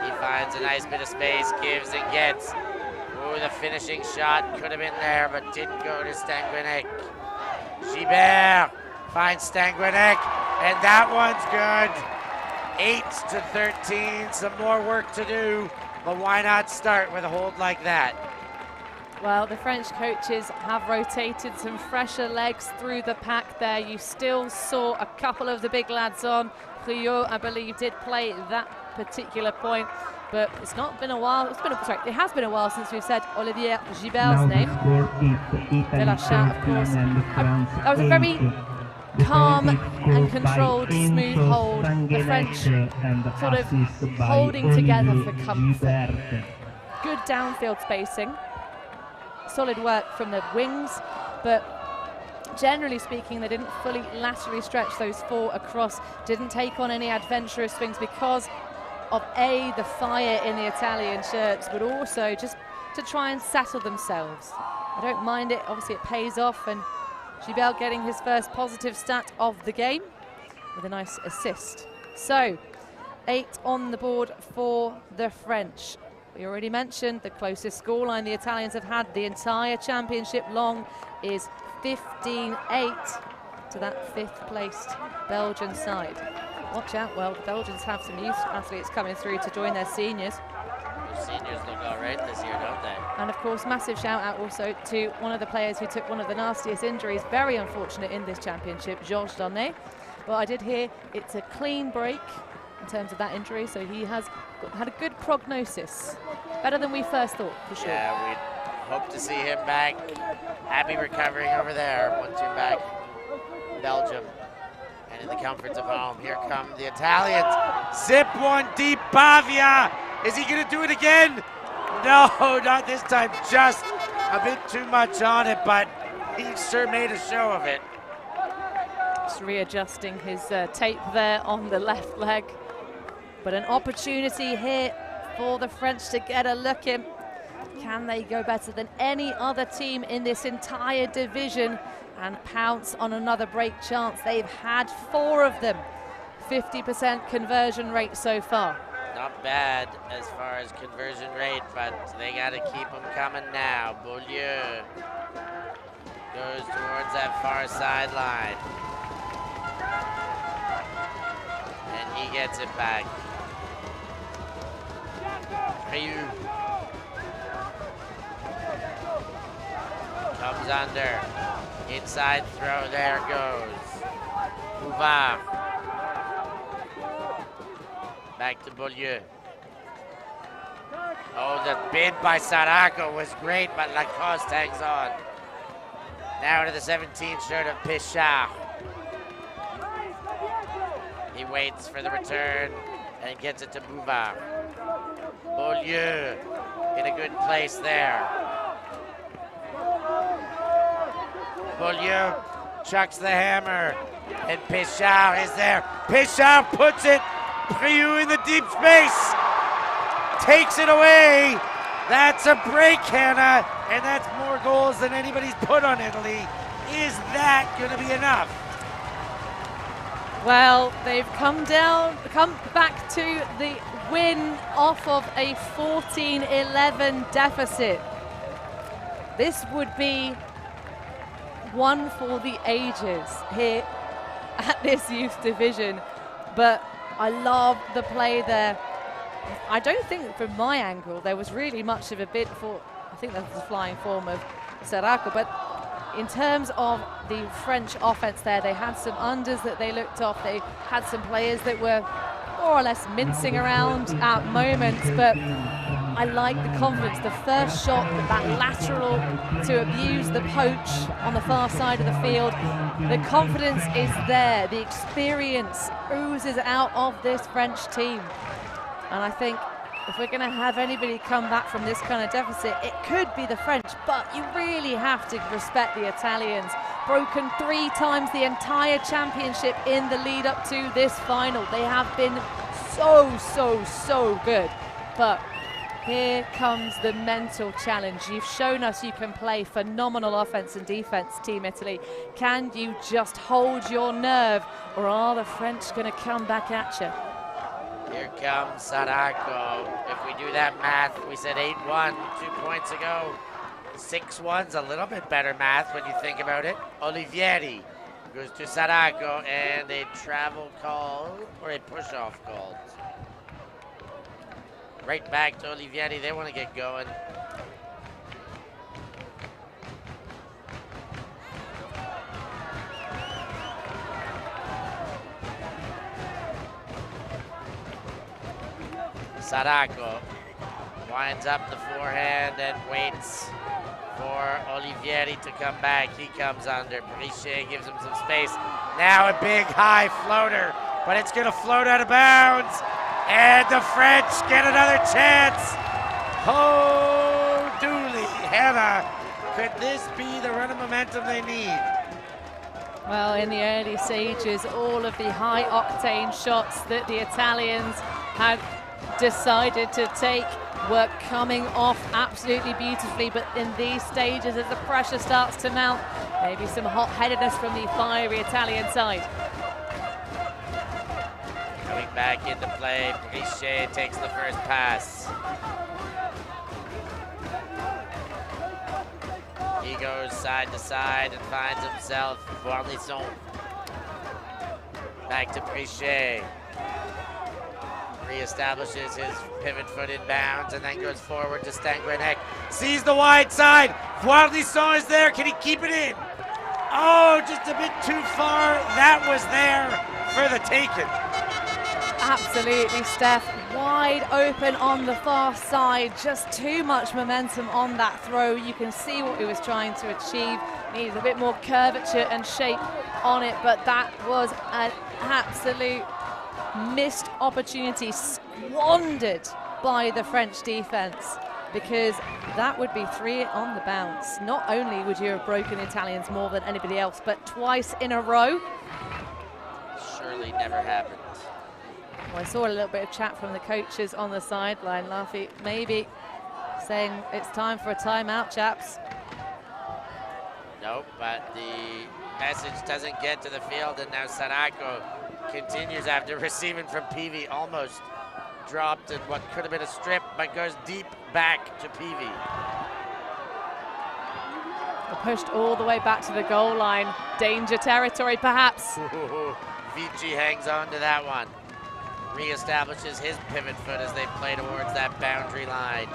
He finds a nice bit of space, gives and gets. Ooh, the finishing shot could have been there, but didn't go to Stanguinek. Gibert finds Stanguinek, and that one's good. 8-13, some more work to do, but why not start with a hold like that? Well, the French coaches have rotated some fresher legs through the pack there. You still saw a couple of the big lads on. Priot, I believe, did play that particular point, but it's not been a while. It has been a while since we've said Olivier Gilbert's name. De la Chat, of course. That was a very calm and controlled, smooth hold. The French sort of holding together for comfort. Good downfield spacing. Solid work from the wings, but generally speaking, they didn't fully laterally stretch those four across, didn't take on any adventurous swings because of the fire in the Italian shirts, but also just to try and settle themselves. I don't mind it, obviously it pays off, and Gilbert getting his first positive stat of the game with a nice assist. So, 8 on the board for the French. We already mentioned the closest scoreline the Italians have had the entire championship long is 15-8 to that 5th placed Belgian side. Watch out, well, the Belgians have some youth athletes coming through to join their seniors. The seniors look all right this year, don't they? And of course, massive shout out also to one of the players who took one of the nastiest injuries, very unfortunate in this championship, Georges Darnay. Well, I did hear it's a clean break in terms of that injury, so he has had a good prognosis. Better than we first thought, for sure. Yeah, we hope to see him back. Happy recovering over there once you're back in Belgium and in the comforts of home. Here come the Italians. Zip one deep, Pavia. Is he gonna do it again? No, not this time. Just a bit too much on it, but he sure made a show of it. Just readjusting his tape there on the left leg. But an opportunity here for the French to get a look in. Can they go better than any other team in this entire division and pounce on another break chance? They've had 4 of them. 50% conversion rate so far. Not bad as far as conversion rate, but they got to keep them coming now. Beaulieu goes towards that far sideline. And he gets it back. Priot comes under. Inside throw, there goes. Bouvard. Back to Beaulieu. Oh, the bid by Sarako was great, but Lacoste hangs on. Now to the 17 shirt of Pichard. He waits for the return and gets it to Bouvard. Beaulieu in a good place there. Beaulieu chucks the hammer, and Pichard is there. Pichard puts it. Priot in the deep space. Takes it away. That's a break, Hannah, and that's more goals than anybody's put on Italy. Is that going to be enough? Well, they've come back to the win off of a 14-11 deficit. This would be one for the ages here at this youth division, but I love the play there. I don't think from my angle there was really much of a bid for, I think that was the flying form of Sarako, but in terms of the French offense there, they had some unders that they looked off. They had some players that were more or less mincing around at moments, but I like the confidence. The first shot, that lateral to abuse the poach on the far side of the field. The confidence is there. The experience oozes out of this French team. And I think if we're going to have anybody come back from this kind of deficit, it could be the French, but you really have to respect the Italians. Broken 3 times the entire championship in the lead up to this final. They have been so good. But here comes the mental challenge. You've shown us you can play phenomenal offense and defense, Team Italy. Can you just hold your nerve, or are the French going to come back at you? Here comes Sarako. If we do that math, we said 8-1 2 points ago. 6-1's a little bit better math when you think about it. Olivieri Goes to Saracco, and a travel call or a push-off call. Right back to Olivieri. They want to get going. Saracco winds up the forehand and waits for Olivieri to come back. He comes under. Brichet gives him some space. Now a big high floater, but it's going to float out of bounds. And the French get another chance. Oh, Dooley, Hannah, could this be the run of momentum they need? Well, in the early stages, all of the high-octane shots that the Italians had decided to take were coming off absolutely beautifully, but in these stages, as the pressure starts to mount, maybe some hot-headedness from the fiery Italian side. Coming back into play, Brichet takes the first pass. He goes side to side and finds himself Boislisson. Back to Brichet. Reestablishes his pivot foot in bounds and then goes forward to Stangrenek. Sees the wide side. Boislisson is there. Can he keep it in? Oh, just a bit too far. That was there for the taking. Absolutely, Steph. Wide open on the far side. Just too much momentum on that throw. You can see what he was trying to achieve. Needed a bit more curvature and shape on it, but that was an absolute missed opportunity, squandered by the French defense, because that would be 3 on the bounce. Not only would you have broken the Italians more than anybody else, but twice in a row. Surely never happened. Well, I saw a little bit of chat from the coaches on the sideline, Laffy, maybe saying it's time for a timeout, chaps. Nope, but the message doesn't get to the field, and now Saracco continues after receiving from Peavy. Almost dropped in what could have been a strip, but goes deep back to Peavy. Pushed all the way back to the goal line. Danger territory, perhaps. Vici hangs on to that one. Reestablishes his pivot foot as they play towards that boundary line.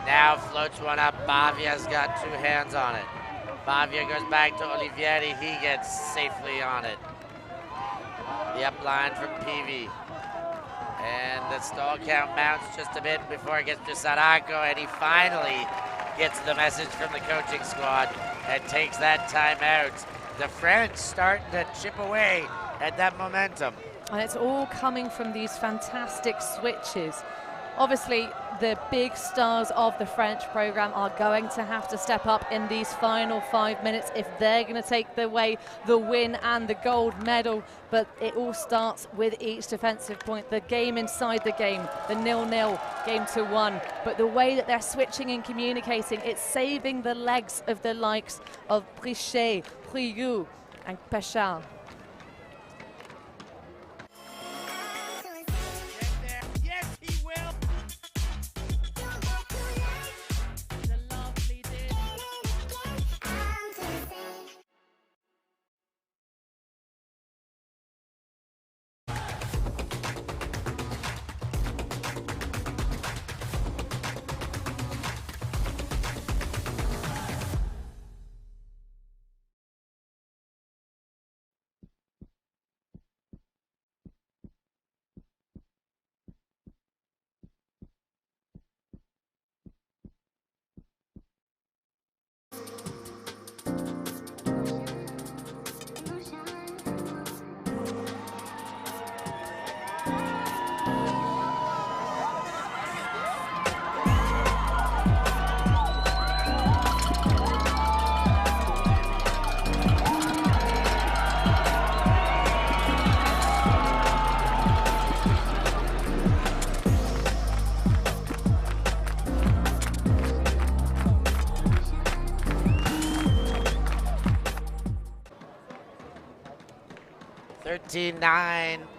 Now floats one up. Bavia's got 2 hands on it. Bavia goes back to Olivieri. He gets safely on it. The up line from Peavy. And the stall count mounts just a bit before it gets to Saracco, and he finally gets the message from the coaching squad and takes that timeout. The French starting to chip away at that momentum. And it's all coming from these fantastic switches. Obviously, the big stars of the French program are going to have to step up in these final 5 minutes if they're going to take away the win and the gold medal. But it all starts with each defensive point, the game inside the game, the 0-0 game to 1. But the way that they're switching and communicating, it's saving the legs of the likes of Brichet, Priou, and Péchard.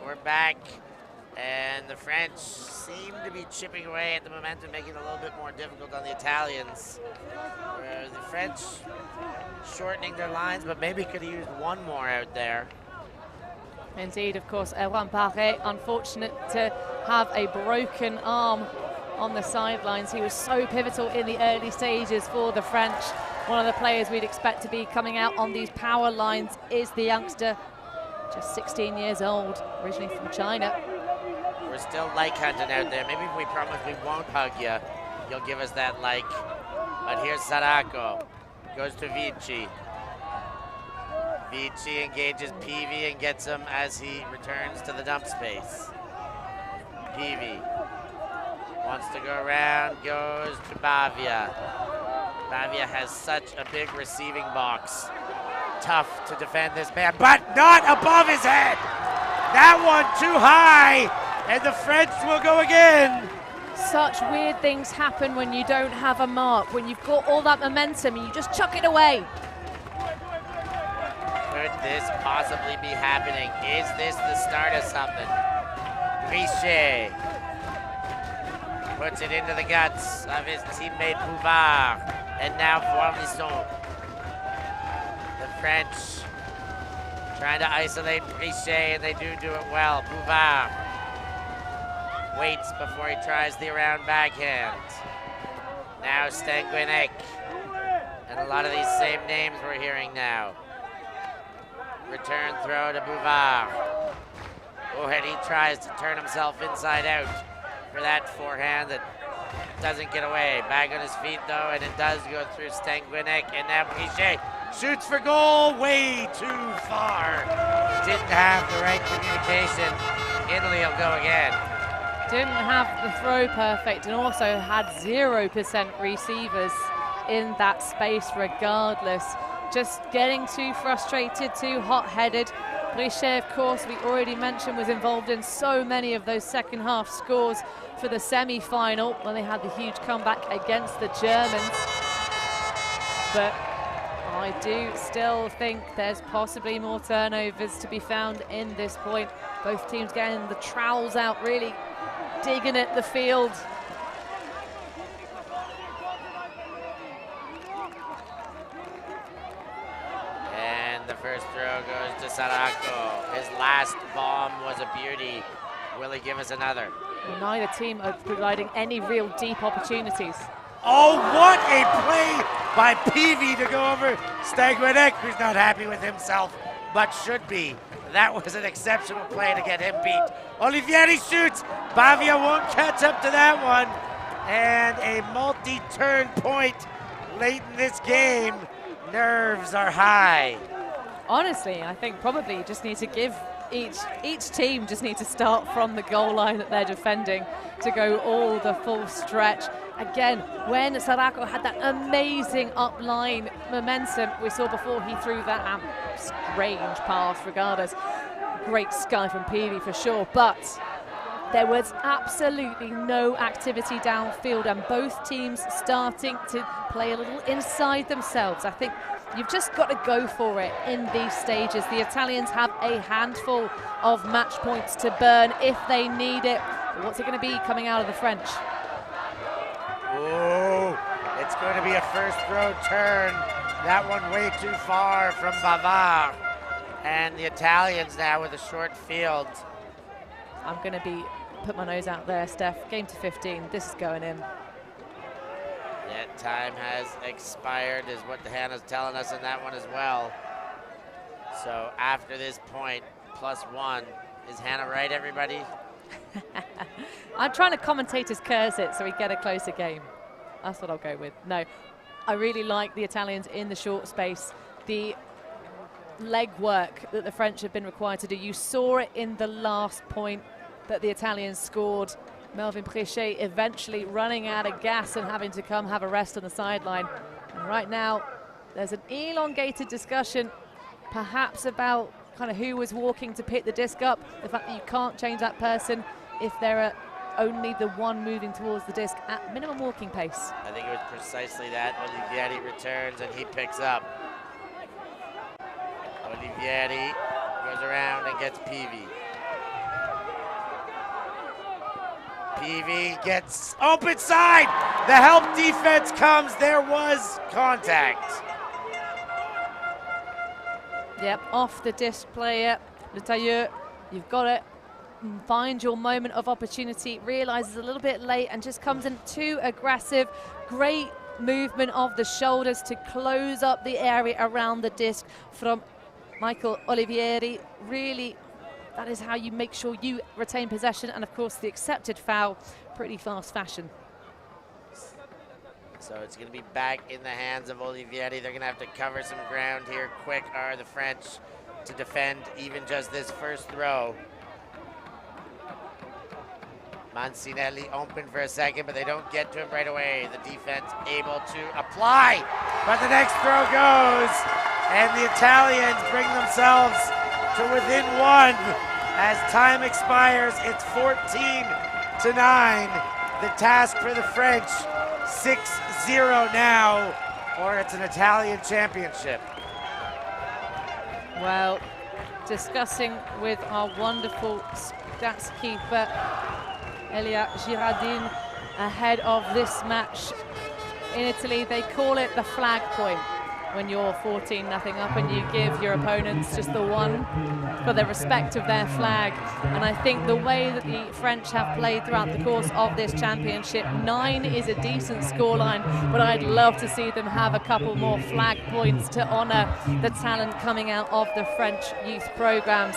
We're back, And the French seem to be chipping away at the momentum, making it a little bit more difficult on the Italians. Where the French shortening their lines, but maybe could have used one more out there. Indeed, of course, Erwan Barret, unfortunate to have a broken arm on the sidelines. He was so pivotal in the early stages for the French. One of the players we'd expect to be coming out on these power lines is the youngster, just 16 years old, originally from China. We're still like hunting out there. Maybe if we promise we won't hug you, you'll give us that like. But here's Sarako. Goes to Vici. Vici engages Peavy and gets him as he returns to the dump space. Peavy wants to go around, goes to Bavia. Bavia has such a big receiving box. Tough to defend this man, but not above his head. That one too high, and the French will go again. Such weird things happen when you don't have a mark, when you've got all that momentum and you just chuck it away. Could this possibly be happening? Is this the start of something? Richet puts it into the guts of his teammate Bouvard, and now Voirlisson. The French trying to isolate Richet, and they do it well. Bouvard waits before he tries the around backhand. Now Stanguinek, and a lot of these same names we're hearing now. Return throw to Bouvard. Oh, and he tries to turn himself inside out for that forehand that doesn't get away. Back on his feet though, and it does go through Stanguinek, and now Richet shoots for goal, way too far. Didn't have the right communication. Italy will go again. Didn't have the throw perfect and also had 0% receivers in that space regardless. Just getting too frustrated, too hot-headed. Richet, of course, we already mentioned, was involved in so many of those second half scores for the semi-final when they had the huge comeback against the Germans. But I do still think there's possibly more turnovers to be found in this point. Both teams getting the trowels out, really digging at the field. And the first throw goes to Sarako. His last bomb was a beauty. Will he give us another? Well, neither team are providing any real deep opportunities. Oh, what a play by Peavy to go over Stanguinek, who's not happy with himself, but should be. That was an exceptional play to get him beat. Olivieri shoots. Bavia won't catch up to that one. And a multi-turn point late in this game. Nerves are high. Honestly, I think probably you just need to give each team just need to start from the goal line that they're defending to go all the full stretch. Again, when Sarako had that amazing upline momentum we saw before he threw that strange pass regardless. Great sky from Peavy for sure, but there was absolutely no activity downfield and both teams starting to play a little inside themselves. I think you've just got to go for it in these stages. The Italians have a handful of match points to burn if they need it. What's it going to be coming out of the French? Oh, it's going to be a first throw turn. That one way too far from Bavard. And the Italians now with a short field. I'm going to put my nose out there, Steph. Game to 15. This is going in. That time has expired is what Hannah's telling us in that one as well. So after this point, +1. Is Hannah right, everybody? I'm trying to commentators curse it so we get a closer game. That's what I'll go with. No, I really like the Italians in the short space. The leg work that the French have been required to do. You saw it in the last point that the Italians scored. Melvin Prichet eventually running out of gas and having to come have a rest on the sideline. And right now, there's an elongated discussion, perhaps about kind of who was walking to pick the disc up, the fact that you can't change that person if there are only the one moving towards the disc at minimum walking pace. I think it was precisely that. Olivieri returns and he picks up. Olivieri goes around and gets Peavy. PV gets open side. The help defense comes. There was contact. Yep, off the disc player. Le Tailleur, you've got it. Find your moment of opportunity. Realizes a little bit late and just comes in too aggressive. Great movement of the shoulders to close up the area around the disc from Michael Olivieri. Really, that is how you make sure you retain possession, and of course the accepted foul, pretty fast fashion. So it's going to be back in the hands of Olivieri. They're going to have to cover some ground here. Quick are the French to defend even just this first throw. Mancinelli open for a second, but they don't get to him right away. The defense able to apply, but the next throw goes, and the Italians bring themselves to within one. As time expires, it's 14-9. The task for the French, 6-0 now, or it's an Italian championship. Well, discussing with our wonderful stats keeper, Elia Girardin, ahead of this match. In Italy, they call it the flag point when you're 14-0 up and you give your opponents just the one for the respect of their flag. And I think the way that the French have played throughout the course of this championship, 9 is a decent scoreline, but I'd love to see them have a couple more flag points to honor the talent coming out of the French youth programs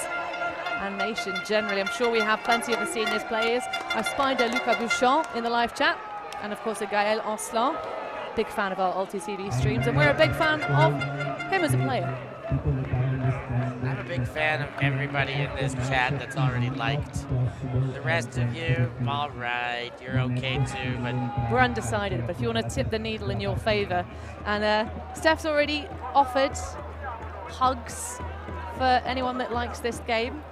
and nation generally. I'm sure we have plenty of the seniors players. I spied a Luca Bouchon in the live chat, and of course a Gaël Ancelin. Big fan of our ULTI.TV streams, and we're a big fan of him as a player. I'm a big fan of everybody in this chat that's already liked. The rest of you, all right, you're okay too, but we're undecided. But if you want to tip the needle in your favor, and Steph's already offered hugs for anyone that likes this game.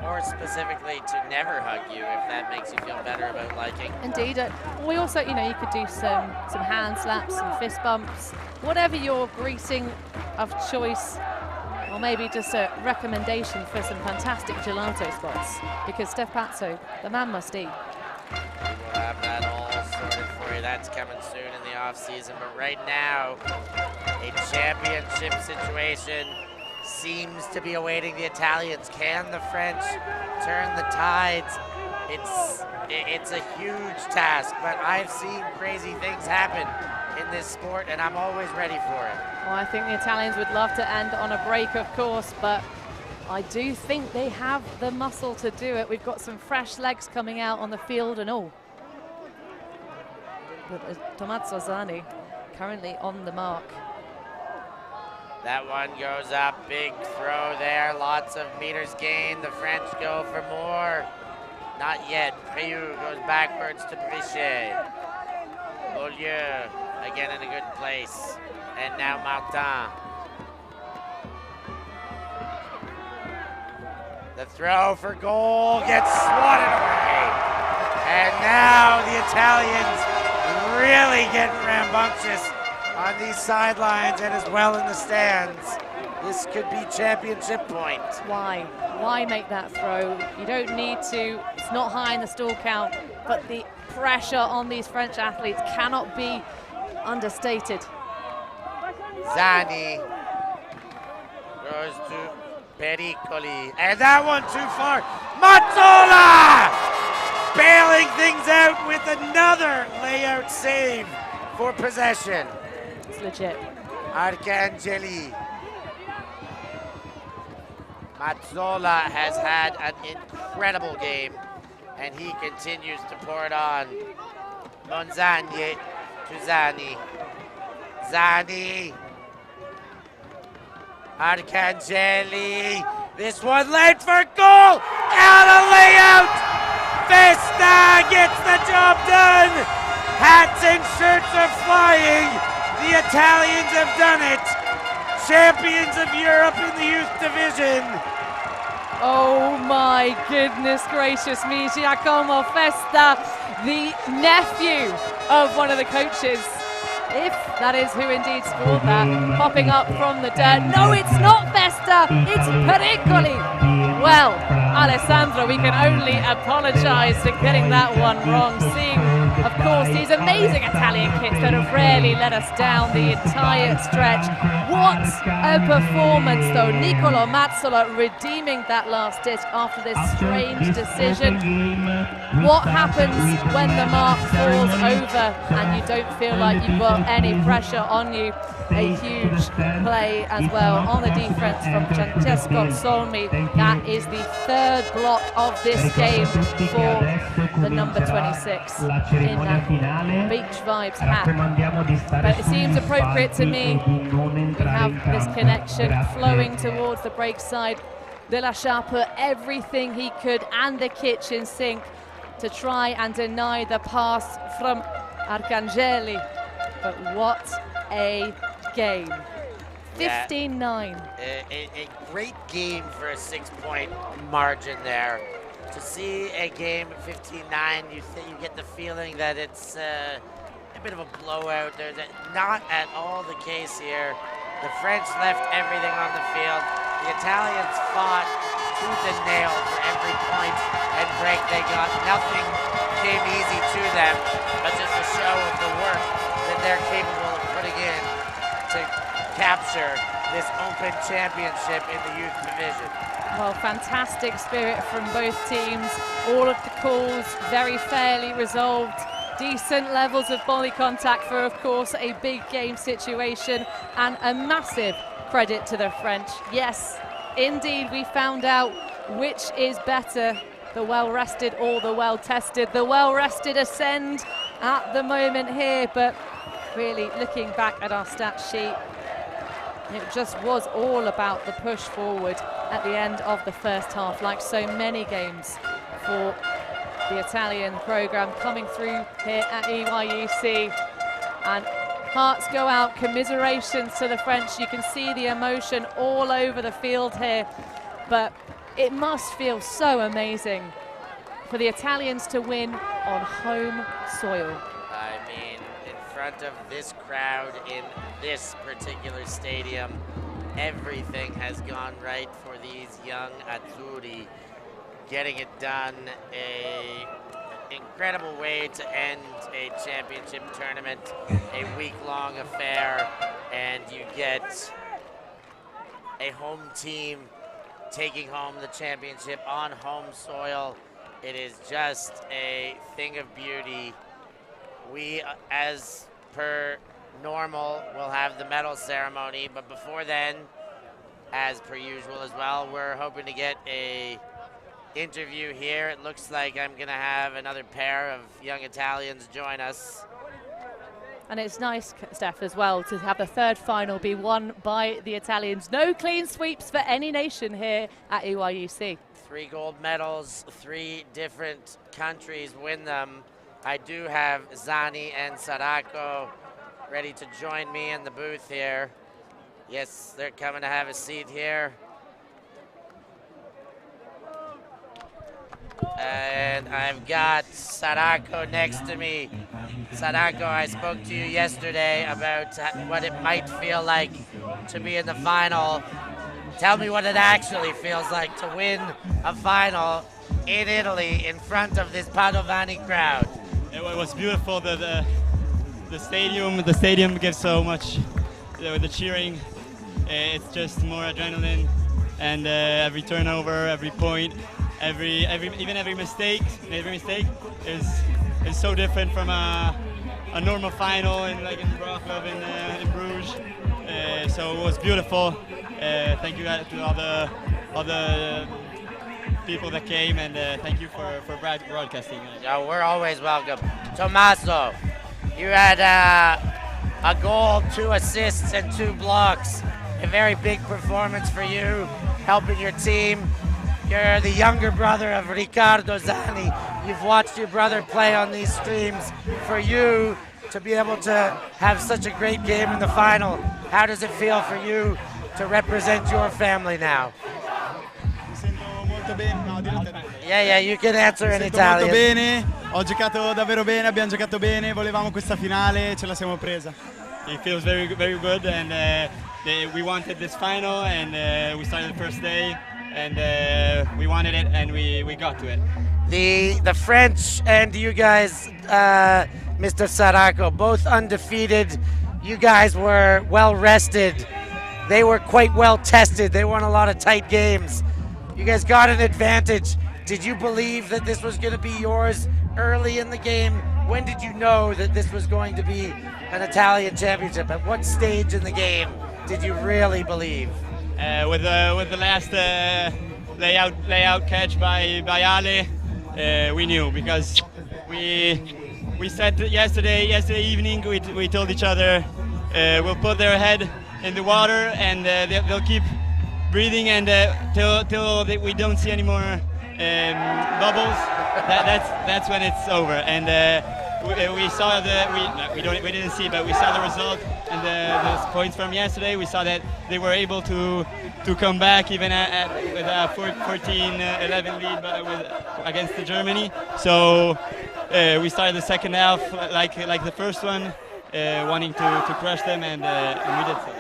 Or specifically to never hug you, if that makes you feel better about liking. Indeed. We also, you know, you could do some hand slaps, some fist bumps, whatever your greeting of choice, or maybe just a recommendation for some fantastic gelato spots, because Steph Pazzo, the man must eat. We'll have that all sorted for you. That's coming soon in the off season, but right now, a championship situation seems to be awaiting the Italians. Can the French turn the tides? It's a huge task, but I've seen crazy things happen in this sport, and I'm always ready for it. Well, I think the Italians would love to end on a break, of course, but I do think they have the muscle to do it. We've got some fresh legs coming out on the field and all. But Tommaso Zani currently on the mark. That one goes up, big throw there, lots of meters gained. The French go for more. Not yet. Priou goes backwards to Brichet. Beaulieu again in a good place. And now Martin. The throw for goal gets swatted away. And now the Italians really getting rambunctious on these sidelines and as well in the stands. This could be championship point. Why? Why make that throw? You don't need to. It's not high in the stall count, but the pressure on these French athletes cannot be understated. Zani goes to Pericoli, and that one too far. Mazzola bailing things out with another layout save for possession. It's legit. Arcangeli. Mazzola has had an incredible game, and he continues to pour it on. Monzagni to Zani. Zani. Arcangeli. This one late for goal. Out a layout. Festa gets the job done. Hats and shirts are flying. The Italians have done it. Champions of Europe in the youth division. Oh my goodness gracious me, Giacomo Festa, the nephew of one of the coaches, if that is who indeed scored that, popping up from the dirt. No, it's not Festa, it's Pericoli. Well, Alessandro, we can only apologise for getting that one wrong. Seeing, of course, these amazing Italian kits that have rarely let us down the entire stretch. What a performance, though. Nicolo Mazzola redeeming that last disc after this strange decision. What happens when the mark falls over and you don't feel like you've got any pressure on you? A huge play as well on the defense from Francesco Solmi. That is the third block of this game for the number 26 in that Beach Vibes hat. But it seems appropriate to me. We have this connection flowing towards the break side. De La Cha put everything he could and the kitchen sink to try and deny the pass from Arcangeli. But what a game. 15-9. A great game for a 6-point margin there. To see a game at 15-9, you get the feeling that it's a bit of a blowout. There's not at all the case here. The French left everything on the field. The Italians fought tooth and nail for every point and break they got. Nothing came easy to them, but just a show of the work that they're capable of putting in to capture this Open Championship in the youth division. Well, fantastic spirit from both teams. All of the calls very fairly resolved. Decent levels of body contact for, of course, a big game situation, and a massive credit to the French. Yes, indeed, we found out which is better, the well-rested or the well-tested. The well-rested ascend at the moment here, but really looking back at our stat sheet, it just was all about the push forward at the end of the first half, like so many games for the Italian program coming through here at EYUC. And hearts go out, commiserations to the French. You can see the emotion all over the field here, but it must feel so amazing for the Italians to win on home soil. I mean, in front of this crowd in this particular stadium, everything has gone right for these young Azzurri, getting it done. A incredible way to end a championship tournament, a week-long affair, and you get a home team taking home the championship on home soil. It is just a thing of beauty. We, as per normal, will have the medal ceremony, but before then, as per usual as well, we're hoping to get a interview here. It looks like I'm gonna have another pair of young Italians join us. And it's nice, Steph, as well, to have the third final be won by the Italians. No clean sweeps for any nation here at EYUC. 3 gold medals, 3 different countries win them. I do have Zani and Sadako ready to join me in the booth here. Yes, they're coming to have a seat here. And I've got Sadako next to me. Sadako, I spoke to you yesterday about what it might feel like to be in the final. Tell me what it actually feels like to win a final in Italy in front of this Padovani crowd. It was beautiful. The stadium gives so much. The cheering, it's just more adrenaline, and every turnover, every point, even every mistake is so different from a normal final in Wrocław, in Bruges. So it was beautiful. Thank you to all the people that came, and thank you for broadcasting. Yeah, we're always welcome. Tommaso, you had a goal, 2 assists, and 2 blocks. A very big performance for you, helping your team. You're the younger brother of Riccardo Zani. You've watched your brother play on these streams. For you to be able to have such a great game in the final, how does it feel for you to represent your family now? Yeah, you can answer in Italian. Molto bene, ho giocato davvero bene, abbiamo giocato bene, volevamo questa finale, ce la siamo presa. It feels very, very good, and we wanted this final, and we started the first day, and we wanted it, and we got to it. The French and you guys, Mr. Saracco, both undefeated. You guys were well rested. They were quite well tested. They won a lot of tight games. You guys got an advantage. Did you believe that this was going to be yours early in the game? When did you know that this was going to be an Italian championship? At what stage in the game did you really believe? With the last layout catch by Ale, we knew, because we said yesterday evening, we told each other we'll put their head in the water, and they'll keep breathing, and till we don't see any more bubbles. That's when it's over. And we saw we didn't see, but we saw the result and the points from yesterday. We saw that they were able to come back even with a 14-11 lead against Germany. So we started the second half like the first one, wanting to crush them, and we did so.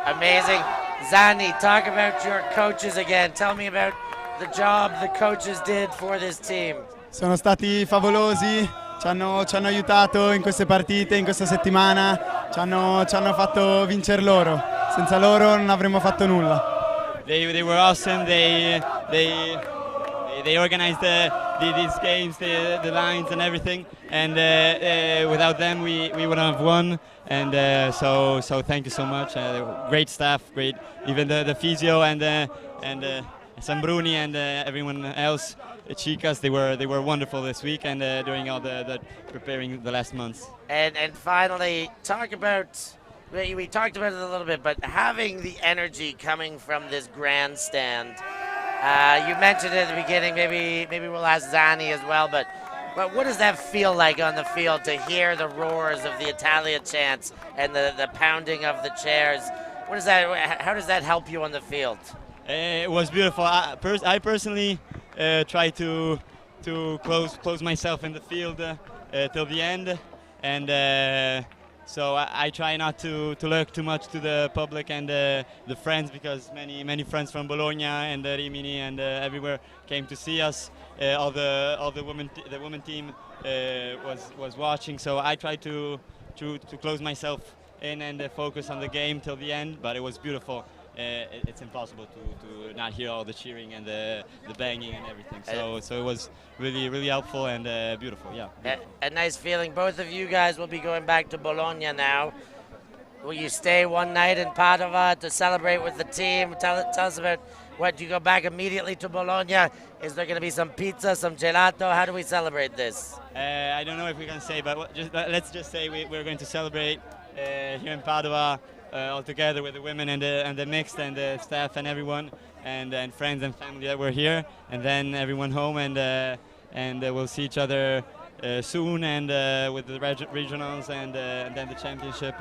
Amazing. Zanni, talk about your coaches again. Tell me about the job the coaches did for this team. Sono stati favolosi, ci hanno aiutato in queste partite, in questa settimana, ci hanno fatto vincere loro. Senza loro non avremmo fatto nulla. They were awesome. They organized these games, the lines and everything, and without them we wouldn't have won. And so thank you so much. Great staff, great, even the physio and Sambruni and everyone else, Chicas, they were wonderful this week, and during all the preparing the last months. And finally, talk about, we talked about it a little bit, but having the energy coming from this grandstand. You mentioned it at the beginning, maybe we'll ask Zanni as well, but what does that feel like on the field, to hear the roars of the Italia chants and the pounding of the chairs? How does that help you on the field? It was beautiful. I personally try to close myself in the field till the end, and so I try not to look too much to the public and the friends, because many friends from Bologna and Rimini and everywhere came to see us. All the women team was watching, so I try to close myself in and focus on the game till the end. But it was beautiful. It's impossible to not hear all the cheering and the banging and everything. So it was really helpful and beautiful. Yeah. Beautiful. A nice feeling. Both of you guys will be going back to Bologna now. Will you stay one night in Padova to celebrate with the team? Tell us about what. Do you go back immediately to Bologna? Is there going to be some pizza, some gelato? How do we celebrate this? I don't know if we can say, but let's just say we're going to celebrate here in Padova. All together with the women and the mixed and the staff and everyone and friends and family that were here, and then everyone home, and we'll see each other soon, and with the regionals and then the championship,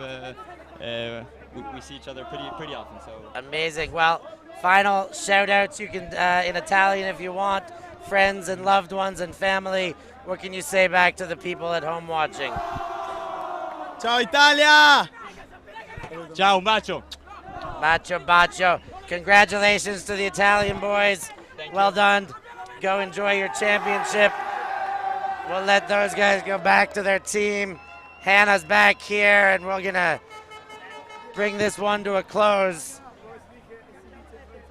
we see each other pretty often. So amazing. Well, final shout outs you can in Italian if you want, friends and loved ones and family. What can you say back to the people at home watching? Ciao Italia! Ciao, bacio. Bacio. Congratulations to the Italian boys. Well done. Go enjoy your championship. We'll let those guys go back to their team. Hannah's back here, and we're going to bring this one to a close.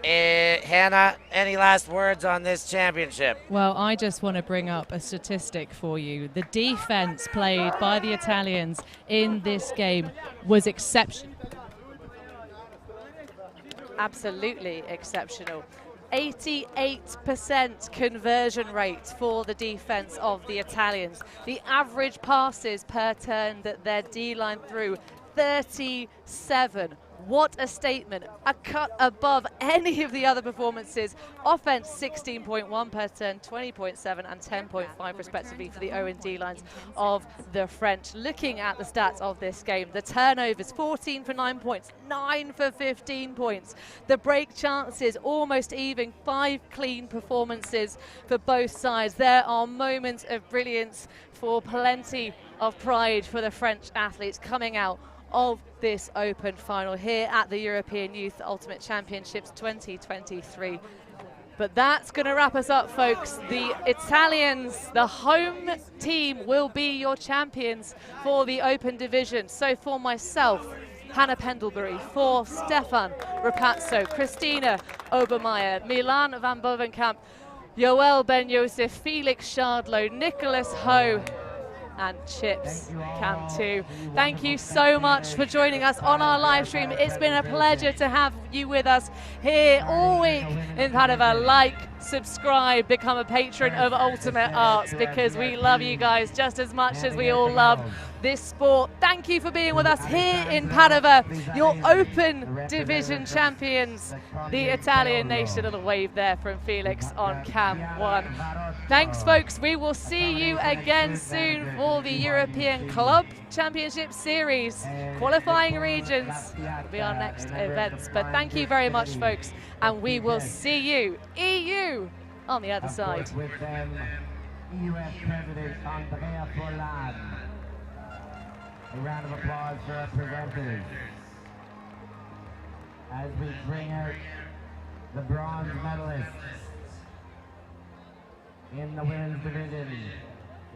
Hannah, any last words on this championship? Well, I just want to bring up a statistic for you. The defense played by the Italians in this game was exceptional. Absolutely exceptional. 88% conversion rate for the defense of the Italians. The average passes per turn that their D-line threw, 37. What a statement. A cut above any of the other performances. Offense 16.1 per turn, 20.7 and 10.5 respectively for the O&D lines of the French. Looking at the stats of this game, the turnovers 14 for 9 points, 9 for 15 points. The break chances almost even, 5 clean performances for both sides. There are moments of brilliance for plenty of pride for the French athletes coming out of this open final here at the European Youth Ultimate Championships 2023. But that's going to wrap us up, folks. The Italians, the home team, will be your champions for the Open Division. So for myself, Hannah Pendlebury, for Stefan Rapazzo, Christina Obermeier, Milan van Bovenkamp, Joël Ben-Yosef, Felix Shardlow, Nicholas Ho, and Chips Cantu. Thank you so much for joining us on our live stream. It's been a pleasure to have you with us here all week in Padova. Like, subscribe, become a patron of Ultimate Arts, because we love you guys just as much as we all love this sport. Thank you for being with us here in Padova, your Open Division champions, the Italian nation. A little wave there from Felix on cam 1. Thanks, folks. We will see you again soon for the European Club Championship Series. Qualifying regions will be our next events. But thank you very much, folks, and we will see you, EU, on the other side. With them, EUF President Andrea Forlan. A round of applause for our presenters as we bring out the bronze medalists in the women's division,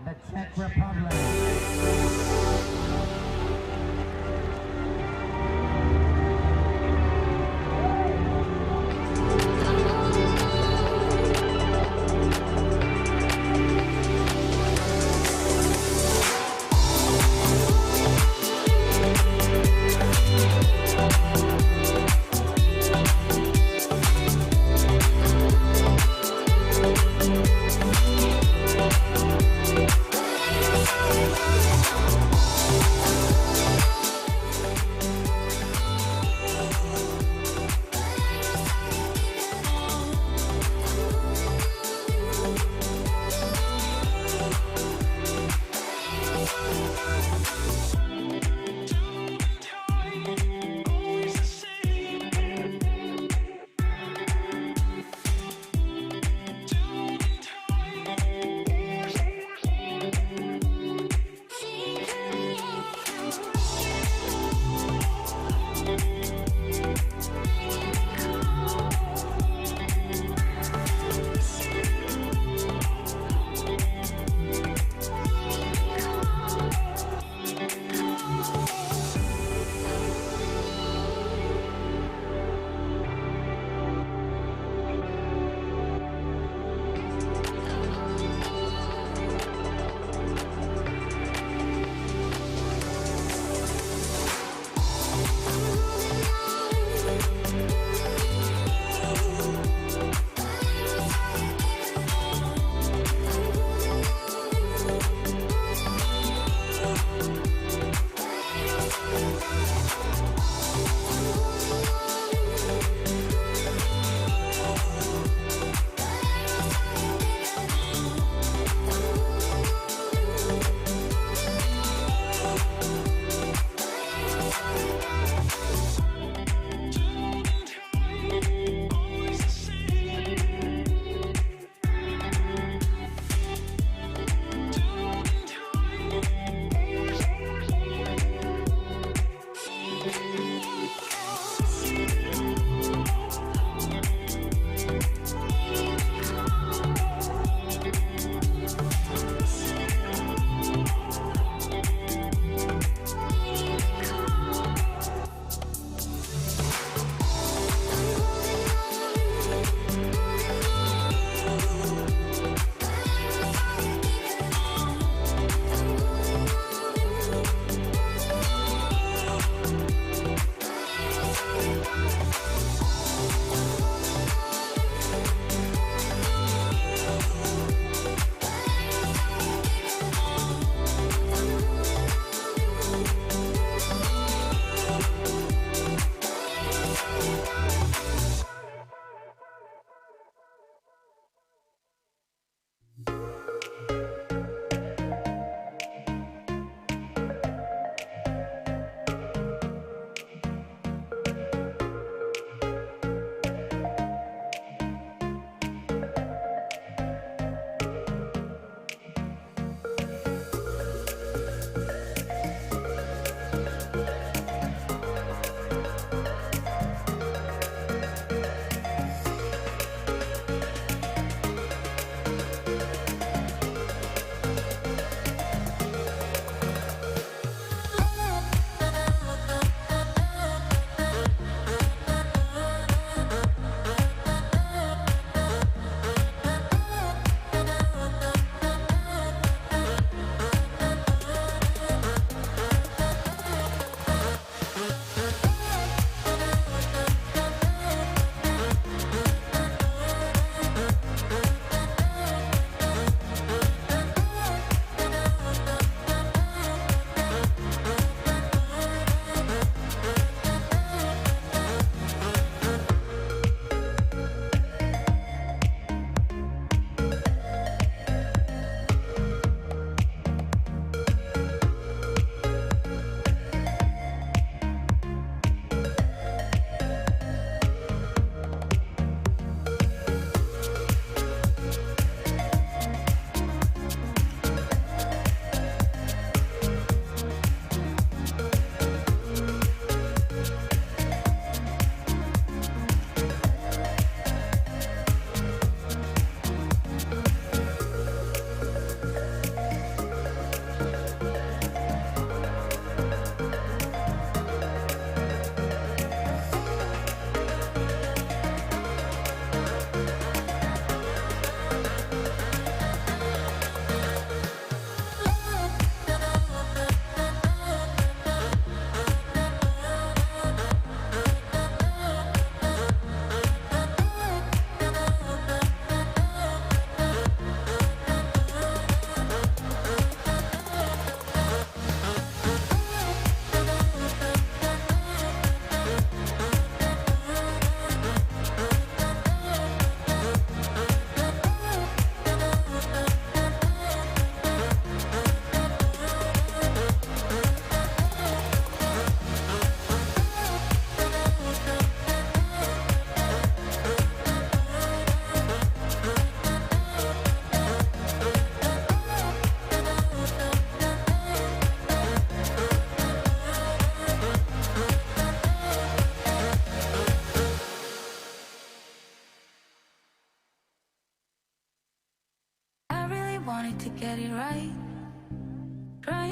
the Czech Republic.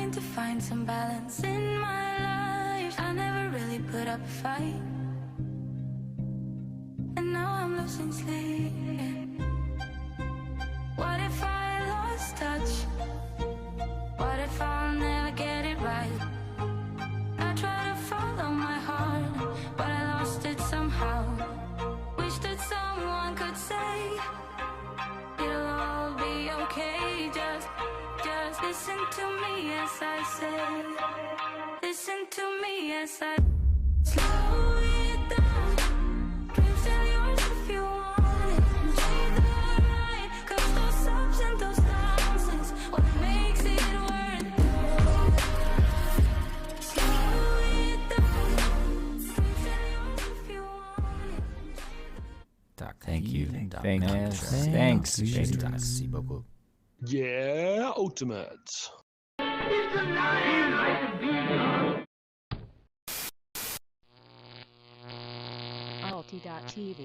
trying to find some balance in my life. I never really put up a fight, and now I'm losing sleep. What if I lost touch? What if I'll never get it right? I try to follow my heart, but I lost it somehow. Wish that someone could say it'll all be okay. Just listen to me as I say. Listen to me as I slow it down. Dreams are yours if you want it. Enjoy the ride, 'cause those ups and those downs is what makes it worth it. Slow it down. Dreams are yours if you want it. Thank you. Thanks. Merci beaucoup. Yeah, Ultimate. ULTI.TV.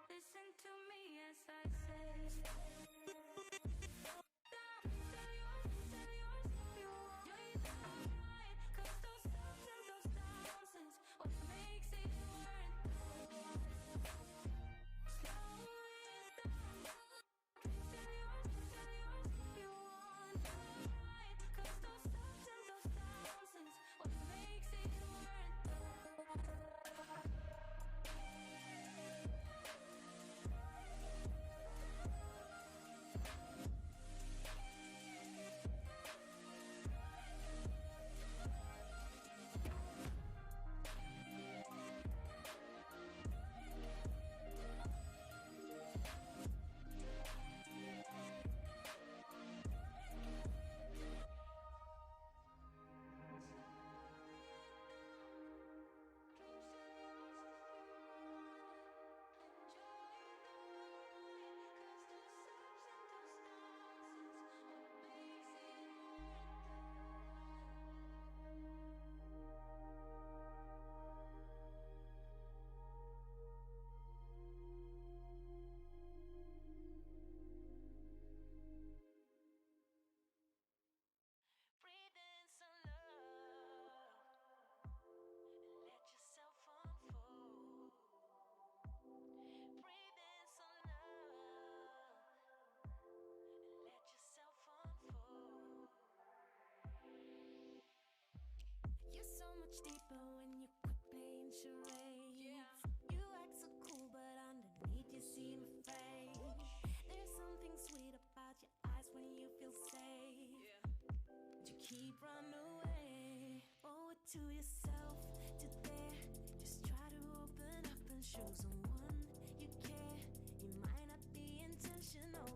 Listen to me as I say. Deeper when you quit playing charades. You act so cool, but underneath you seem afraid. There's something sweet about your eyes when you feel safe. But you keep running away. Owe it to yourself to dare. Just try to open up and show someone you care. You might not be intentional,